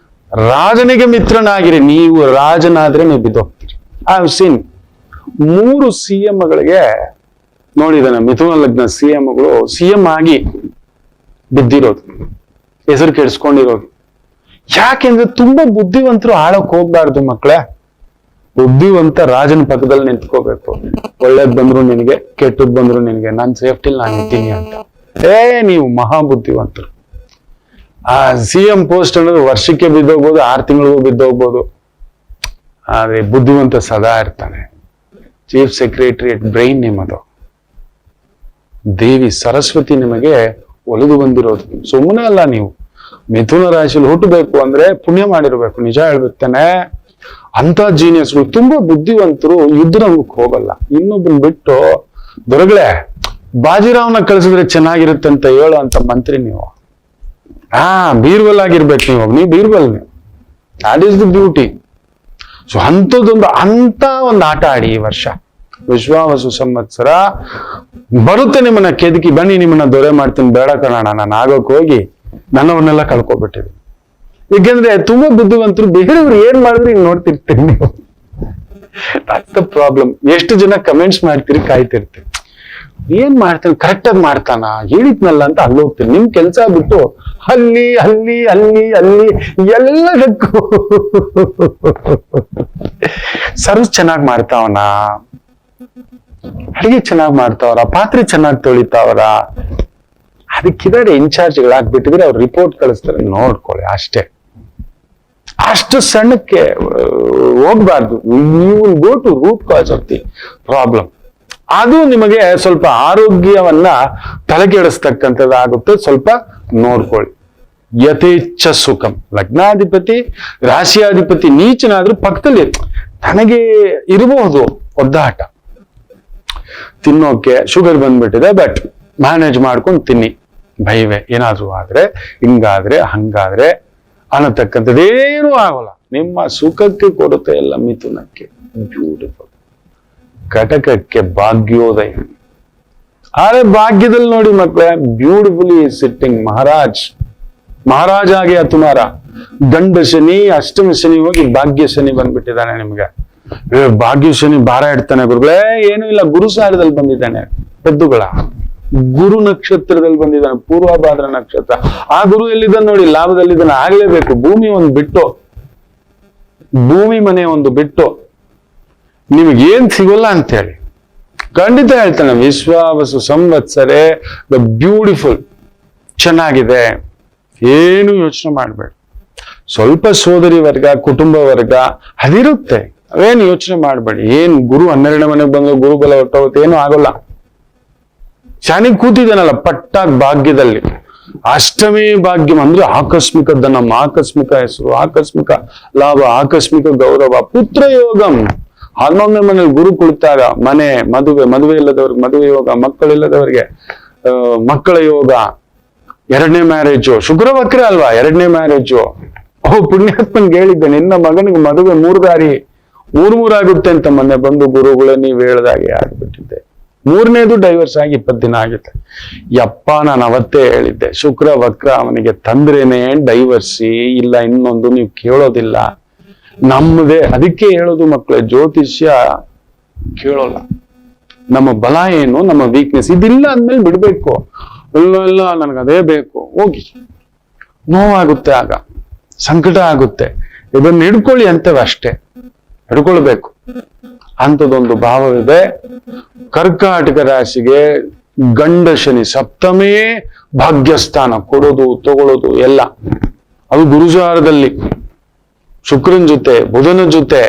ರಾಜನಿಗೆ ಮಿತ್ರನಾಗಿರಿ. ನೀವು ರಾಜನಾದ್ರೆ ನೀವು ಬಿದ್ದೋಗ್ತೀರಿ. ಐ ಹ್ಯಾವ್ ಸೀನ್ 3 CM-ಗಳಿಗೆ ನೋಡಿದಾನೆ, ಮಿಥುನ ಲಗ್ನ CM-ಗಳು CM ಆಗಿ ಬಿದ್ದಿರೋದು, ಹೆಸರು ಕೆಡಿಸ್ಕೊಂಡಿರೋದು. ಯಾಕೆಂದ್ರೆ ತುಂಬಾ ಬುದ್ಧಿವಂತರು ಆಳಕ್ ಹೋಗ್ಬಾರ್ದು ಮಕ್ಕಳೇ. ಬುದ್ಧಿವಂತ ರಾಜನ ಪಕ್ಕದಲ್ಲಿ ನಿಂತ್ಕೋಬೇಕು. ಒಳ್ಳೇದ್ ಬಂದ್ರು ನಿನಗೆ, ಕೆಟ್ಟದ್ ಬಂದ್ರು ನಿನಗೆ, ನಾನ್ ಸೇಫ್ಟಿಲ್ ನಾನು ಇದ್ದೀನಿ ಅಂತ. ನೀವು ಮಹಾ ಬುದ್ಧಿವಂತರು. ಆ CM ಪೋಸ್ಟ್ ಅನ್ನೋದು ವರ್ಷಕ್ಕೆ ಬಿದ್ದೋಗ್ಬೋದು, 6 ತಿಂಗಳಿಗೂ ಬಿದ್ದೋಗ್ಬೋದು. ಆದ್ರೆ ಬುದ್ಧಿವಂತ ಸದಾ ಇರ್ತಾನೆ. ಚೀಫ್ ಸೆಕ್ರೆಟರಿಯೇಟ್ ಬ್ರೈನ್ ನಿಮ್ಮದು. ದೇವಿ ಸರಸ್ವತಿ ನಿಮಗೆ ಒಲಿದು ಬಂದಿರೋದು. ಸುಮ್ಮನೆ ಅಲ್ಲ. ನೀವು ಮಿಥುನ ರಾಶಿಯಲ್ಲಿ ಹುಟ್ಟಬೇಕು ಅಂದ್ರೆ ಪುಣ್ಯ ಮಾಡಿರ್ಬೇಕು. ನಿಜ ಹೇಳ್ಬೇಕೇನೆ, ಅಂತ ಜೀನಿಯಸ್ಗಳು ತುಂಬಾ ಬುದ್ಧಿವಂತರು ಯುದ್ಧರಂಗಕ್ಕೆ ಹೋಗಲ್ಲ. ಇನ್ನೊಬ್ಬನ್ ಬಿಟ್ಟು ದೊರಗಳೆ ಬಾಜಿರಾವ್ನ ಕಳಿಸಿದ್ರೆ ಚೆನ್ನಾಗಿರುತ್ತೆ ಅಂತ ಹೇಳೋ ಅಂತ ಮಂತ್ರಿ ನೀವು. ಬೀರ್ಬಲ್ ಆಗಿರ್ಬೇಕು ನೀವು Birbal. That is the beauty. So ಅಂತ ಒಂದು ಆಟ ಆಡಿ ಈ ವರ್ಷ. ವಿಶ್ವಾವಸು ಸಂವತ್ಸರ ಬರುತ್ತೆ, ನಿಮ್ಮನ್ನ ಕೆದಕಿ ಬನ್ನಿ ನಿಮ್ಮನ್ನ ದೊರೆ ಮಾಡ್ತೀನಿ, ಬೇಡ ಕಣೋಣ, ನಾನು ಆಗೋಕ್ ಹೋಗಿ ನನ್ನವನ್ನೆಲ್ಲ ಕಳ್ಕೊಬಿಟ್ಟಿದ್ದೀನಿ. ಏಕೆಂದ್ರೆ ತುಂಬಾ ಬುದ್ಧಿವಂತರು ಬೇರೆಯವ್ರು ಏನ್ ಮಾಡಿದ್ರೆ ಈಗ ನೋಡ್ತಿರ್ತೀರಿ ನೀವು. That's the problem. ಎಷ್ಟು ಜನ ಕಮೆಂಟ್ಸ್ ಮಾಡ್ತೀರಿ, ಕಾಯ್ತಿರ್ತೀರಿ, ಏನ್ ಮಾಡ್ತಾನೆ, ಕರೆಕ್ಟ್ ಆಗಿ ಮಾಡ್ತಾನ, ಹೇಳಿದ್ನಲ್ಲ ಅಂತ ಅಲ್ಲಿ ಹೋಗ್ತೀನಿ. ನಿಮ್ ಕೆಲ್ಸ ಬಿಟ್ಟು ಅಲ್ಲಿ ಅಲ್ಲಿ ಅಲ್ಲಿ ಅಲ್ಲಿ ಎಲ್ಲದಕ್ಕೂ ಸರ್ವಿಸ್ ಚೆನ್ನಾಗಿ ಮಾಡ್ತಾವನ, ಅಡಿಗೆ ಚೆನ್ನಾಗಿ ಮಾಡ್ತಾವ್ರ, ಪಾತ್ರೆ ಚೆನ್ನಾಗಿ ತೊಳಿತಾವ್ರ, ಅದಕ್ಕಿದ್ದಾರೆ ಇನ್ಚಾರ್ಜ್ಗಳಾಗ್ಬಿಟ್ಟಿದ್ರೆ ಅವ್ರು ರಿಪೋರ್ಟ್ ಕಳಿಸ್ತಾರೆ, ನೋಡ್ಕೊಳ್ಳಿ ಅಷ್ಟೇ. ಅಷ್ಟು ಸಣ್ಣಕ್ಕೆ ಹೋಗ್ಬಾರ್ದು. ನೀವು go to root cause of the problem. ಅದು ನಿಮಗೆ ಸ್ವಲ್ಪ ಆರೋಗ್ಯವನ್ನ ತಲೆಕೆಡಿಸ್ತಕ್ಕಂಥದ್ದಾಗುತ್ತೆ. ಸ್ವಲ್ಪ ನೋಡ್ಕೊಳ್ಳಿ. ಯಥೇಚ್ಛ ಸುಖಂ. ಲಗ್ನಾಧಿಪತಿ ರಾಶಿಯಾಧಿಪತಿ ನೀಚನಾದ್ರೂ ಪಕ್ಕದಲ್ಲಿ ತನಗೆ ಇರಬಹುದು ಒದ್ದಾಟ. ತಿನ್ನೋಕೆ ಶುಗರ್ ಬಂದ್ಬಿಟ್ಟಿದೆ, ಬಟ್ ಮ್ಯಾನೇಜ್ ಮಾಡ್ಕೊಂಡು ತಿನ್ನಿ, ಭಯವೇ ಏನಾದ್ರೂ ಆದ್ರೆ, ಹಿಂಗಾದ್ರೆ ಹಂಗಾದ್ರೆ ಅನ್ನತಕ್ಕಂಥದ್ದೇನೂ ಆಗೋಲ್ಲ. ನಿಮ್ಮ ಸುಖಕ್ಕೆ ಕೊಡುತ್ತೆ ಎಲ್ಲ ಮಿಥುನಕ್ಕೆ. ಬ್ಯೂಟಿಫುಲ್. ಕಟಕಕ್ಕೆ ಭಾಗ್ಯೋದಯ. ಆದ್ರೆ ಭಾಗ್ಯದಲ್ಲಿ ನೋಡಿ ಮಕ್ಕಳೇ, ಬ್ಯೂಟಿಫುಲಿ ಸಿಟ್ಟಿಂಗ್ ಮಹಾರಾಜ್ ಆಗಿ ತುಮಾರ. ಗಂಡ ಶನಿ ಅಷ್ಟಮ ಶನಿ ಹೋಗಿ ಭಾಗ್ಯ ಶನಿ ಬಂದ್ಬಿಟ್ಟಿದ್ದಾನೆ ನಿಮ್ಗೆ. ಭಾಗ್ಯ ಶನಿ ಭಾರ ಇಡ್ತಾನೆ ಗುರುಗಳೇ. ಏನೂ ಇಲ್ಲ, ಗುರು ಸಾರದಲ್ಲಿ ಬಂದಿದ್ದಾನೆ. ಪೆದ್ದುಗಳ ಗುರು ನಕ್ಷತ್ರದಲ್ಲಿ ಬಂದಿದ್ದಾನೆ, ಪೂರ್ವಭಾದ್ರ ನಕ್ಷತ್ರ. ಆ ಗುರು ಎಲ್ಲಿದ್ದಾನೆ ನೋಡಿ, ಲಾಭದಲ್ಲಿದ್ದಾನೆ. ಆಗ್ಲೇಬೇಕು. ಭೂಮಿ ಮನೆ ಒಂದು ಬಿಟ್ಟು ನಿಮಗೇನ್ ಸಿಗೋಲ್ಲ ಅಂತ ಹೇಳಿ ಖಂಡಿತ ಹೇಳ್ತಾನೆ. ವಿಶ್ವಾವಸು ಸಂವತ್ಸರೆ ದ ಬ್ಯೂಟಿಫುಲ್. ಚೆನ್ನಾಗಿದೆ, ಏನು ಯೋಚನೆ ಮಾಡ್ಬೇಡಿ. ಸ್ವಲ್ಪ ಸೋದರಿ ವರ್ಗ, ಕುಟುಂಬ ವರ್ಗ ಅದಿರುತ್ತೆ, ಅವೇನು ಯೋಚನೆ ಮಾಡ್ಬೇಡಿ. ಏನ್ ಗುರು 12ನೇ ಮನೆಗೆ ಬಂದು ಗುರುಬಲ ಹೊಟ್ಟೋಗುತ್ತೆ, ಏನು ಆಗೋಲ್ಲ. ಶನಿ ಕೂತಿದ್ದಾನಲ್ಲ ಪಟ್ಟಾಗ್ ಭಾಗ್ಯದಲ್ಲಿ. ಅಷ್ಟಮಿ ಭಾಗ್ಯಂ ಅಂದ್ರೆ ಆಕಸ್ಮಿಕ ಧನಂ, ಆಕಸ್ಮಿಕ ಹೆಸರು, ಆಕಸ್ಮಿಕ ಲಾಭ, ಆಕಸ್ಮಿಕ ಗೌರವ, ಪುತ್ರ ಯೋಗಂ. 11ನೇ ಮನೇಲಿ ಗುರು ಕುಳಿತಾಗ ಮದುವೆ ಇಲ್ಲದವ್ರಿಗೆ ಮದುವೆ ಯೋಗ, ಮಕ್ಕಳಿಲ್ಲದವರಿಗೆ ಮಕ್ಕಳ ಯೋಗ, 2ನೇ ಮ್ಯಾರೇಜು. ಶುಕ್ರ ವಕ್ರ ಅಲ್ವಾ 2ನೇ ಮ್ಯಾರೇಜು. ಪುಣ್ಯಾತ್ಮನ್ಗೆ ಹೇಳಿದ್ದೆ, ನಿನ್ನ ಮಗನಿಗೆ ಮದುವೆ 3 ದಾರಿ 3 ಆಗುತ್ತೆ ಅಂತ ಮೊನ್ನೆ ಬಂದು ಗುರುಗಳೇ ನೀವ್ ಹೇಳ್ದಾಗೆ ಆಗ್ಬಿಟ್ಟಿದ್ದೆ. 3ನೇದು ಡೈವರ್ಸ್ ಆಗಿ 20 ದಿನ ಆಗುತ್ತೆ. ಯಪ್ಪ, ನಾನು ಅವತ್ತೇ ಹೇಳಿದ್ದೆ, ಶುಕ್ರ ವಕ್ರ ಅವನಿಗೆ ತಂದ್ರೇನೆ ಡೈವರ್ಸಿ, ಇಲ್ಲ ಇನ್ನೊಂದು ನೀವು ಕೇಳೋದಿಲ್ಲ ನಮ್ಮದೇ. ಅದಕ್ಕೆ ಹೇಳೋದು ಮಕ್ಕಳೇ, ಜ್ಯೋತಿಷ್ಯ ಕೇಳೋಲ್ಲ. ನಮ್ಮ ಬಲ ಏನು, ನಮ್ಮ ವೀಕ್ನೆಸ್ ಇದಿಲ್ಲ ಅಂದ್ಮೇಲೆ ಬಿಡ್ಬೇಕು. ಇಲ್ಲ ನನಗದೇ ಬೇಕು, ಹೋಗಿ. ನೋವಾಗುತ್ತೆ, ಆಗ ಸಂಕಟ ಆಗುತ್ತೆ. ಇದನ್ನ ಹಿಡ್ಕೊಳ್ಳಿ ಅಂತವೆ ಅಷ್ಟೇ, ಹಿಡ್ಕೊಳ್ಬೇಕು. ಅಂಥದೊಂದು ಭಾವವಿದೆ. ಕರ್ಕಾಟಕ ರಾಶಿಗೆ ಗಂಡ ಶನಿ ಸಪ್ತಮೇ ಭಾಗ್ಯಸ್ಥಾನ, ಕೊಡೋದು ತಗೊಳ್ಳೋದು ಎಲ್ಲ. ಅದು ಗುರುಜಾರದಲ್ಲಿ ಶುಕ್ರನ ಜೊತೆ ಬುಧನ ಜೊತೆ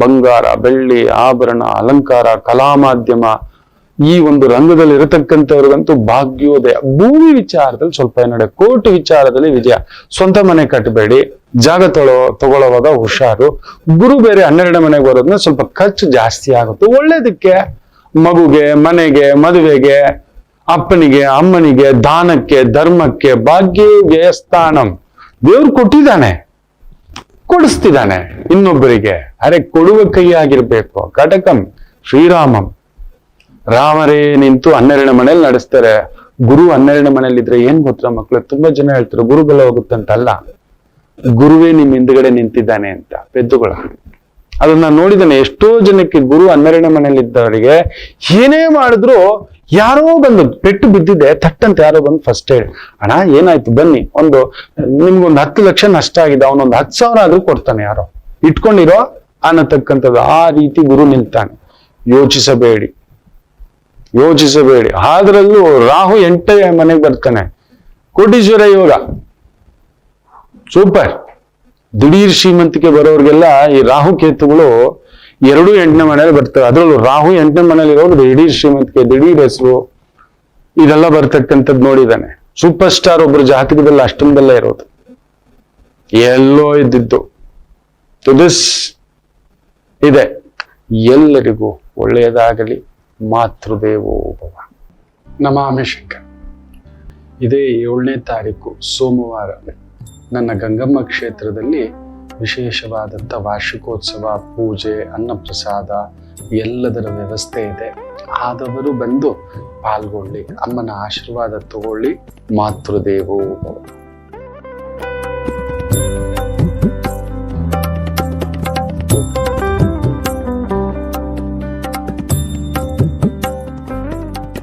ಬಂಗಾರ, ಬೆಳ್ಳಿ, ಆಭರಣ, ಅಲಂಕಾರ, ಕಲಾ ಮಾಧ್ಯಮ, ಈ ಒಂದು ರಂಗದಲ್ಲಿ ಇರತಕ್ಕಂಥವ್ರಿಗಂತೂ ಭಾಗ್ಯೋದಯ. ಭೂಮಿ ವಿಚಾರದಲ್ಲಿ ಸ್ವಲ್ಪ ಏನಾಡೆ, ಕೋರ್ಟ್ ವಿಚಾರದಲ್ಲಿ ವಿಜಯ. ಸ್ವಂತ ಮನೆ ಕಟ್ಟಬೇಡಿ, ಜಾಗ ತಗೊಳ್ಳೋವಾಗ ಹುಷಾರು. ಗುರು ಬೇರೆ 12ನೇ ಮನೆಗೆ ಬರೋದ್ರಿಂದ ಸ್ವಲ್ಪ ಖರ್ಚು ಜಾಸ್ತಿ ಆಗುತ್ತೆ. ಒಳ್ಳೇದಕ್ಕೆ, ಮಗುಗೆ, ಮನೆಗೆ, ಮದುವೆಗೆ, ಅಪ್ಪನಿಗೆ, ಅಮ್ಮನಿಗೆ, ದಾನಕ್ಕೆ, ಧರ್ಮಕ್ಕೆ, ಭಾಗ್ಯ ಸ್ಥಾನಂ ದೇವ್ರು ಕೊಟ್ಟಿದ್ದಾನೆ. ಕೊಡಿಸ್ತಿದ್ದಾನೆ ಇನ್ನೊಬ್ಬರಿಗೆ. ಅರೆ ಕೊಡುವ ಕೈಯಾಗಿರ್ಬೇಕು. ಕಟಕಂ ಶ್ರೀರಾಮಂ. ರಾಮರೇ ನಿಂತು 12 ಮನೇಲಿ ನಡೆಸ್ತಾರೆ. ಗುರು 12 ಮನೇಲಿ ಇದ್ರೆ ಏನ್ ಗೊತ್ತಾ ಮಕ್ಕಳು, ತುಂಬಾ ಜನ ಹೇಳ್ತಾರೆ ಗುರುಬಲ ಹೋಗುತ್ತಂತಲ್ಲ, ಗುರುವೇ ನಿಮ್ ಹಿಂದ್ಗಡೆ ನಿಂತಿದ್ದಾನೆ ಅಂತ. ಪೆದ್ದುಗಳು ಅದನ್ನ ನೋಡಿದಾನೆ. ಎಷ್ಟೋ ಜನಕ್ಕೆ ಗುರು 12 ಮನೇಲಿ ಇದ್ದವರಿಗೆ ಏನೇ ಮಾಡಿದ್ರು ಯಾರೋ ಬಂದು ಪೆಟ್ಟು ಬಿದ್ದಿದೆ, ತಟ್ಟಂತ ಯಾರೋ ಬಂದು ಫಸ್ಟ್ ಹೇಳಿ, ಅಣ್ಣ ಏನಾಯ್ತು ಬನ್ನಿ, ನಿಮ್ಗೊಂದು 10 ಲಕ್ಷ ನಷ್ಟ ಆಗಿದೆ, ಅವನೊಂದು 10,000 ಆದ್ರೂ ಕೊಡ್ತಾನೆ, ಯಾರೋ ಇಟ್ಕೊಂಡಿರೋ ಅನ್ನತಕ್ಕಂಥದ್ದು. ಆ ರೀತಿ ಗುರು ನಿಲ್ತಾನೆ. ಯೋಚಿಸಬೇಡಿ. ಆದ್ರಲ್ಲೂ ರಾಹು 8ನೇ ಮನೆಗೆ ಬರ್ತಾನೆ. ಕೋಟೀಶ್ವರ ಯೋಗ ಸೂಪರ್. ದಿಢೀರ್ ಶ್ರೀಮಂತಿಕೆ ಬರೋರ್ಗೆಲ್ಲ ಈ ರಾಹು ಕೇತುಗಳು 2 8ನೇ ಮನೇಲಿ ಬರ್ತವೆ. ಅದ್ರಲ್ಲೂ ರಾಹು 8ನೇ ಮನೇಲಿ ಇರೋರು ದಿಢೀರ್ ಶ್ರೀಮಂತಿಕೆ, ದಿಢೀರ್ ಹೆಸರು, ಇದೆಲ್ಲ ಬರ್ತಕ್ಕಂಥದ್ದು ನೋಡಿದಾನೆ. ಸೂಪರ್ ಸ್ಟಾರ್ ಒಬ್ರು ಜಾತಕದಲ್ಲಿ ಅಷ್ಟೊಂದೆಲ್ಲ ಇರೋದು, ಎಲ್ಲೋ ಇದ್ದಿದ್ದು ತುದಿಸ್ ಇದೆ. ಎಲ್ಲರಿಗೂ ಒಳ್ಳೆಯದಾಗಲಿ. ಮಾತೃದೇವೋ ಭವ. ನಮಾಮಿ ಶಂಕರ್. ಇದೇ 7ನೇ ತಾರೀಕು ಸೋಮವಾರ ನನ್ನ ಗಂಗಮ್ಮ ಕ್ಷೇತ್ರದಲ್ಲಿ ವಿಶೇಷವಾದಂಥ ವಾರ್ಷಿಕೋತ್ಸವ, ಪೂಜೆ, ಅನ್ನಪ್ರಸಾದ ಎಲ್ಲದರ ವ್ಯವಸ್ಥೆ ಇದೆ. ಆದವರು ಬಂದು ಪಾಲ್ಗೊಳ್ಳಿ, ಅಮ್ಮನ ಆಶೀರ್ವಾದ ತಗೊಳ್ಳಿ. ಮಾತೃದೇವೋ ಭವ.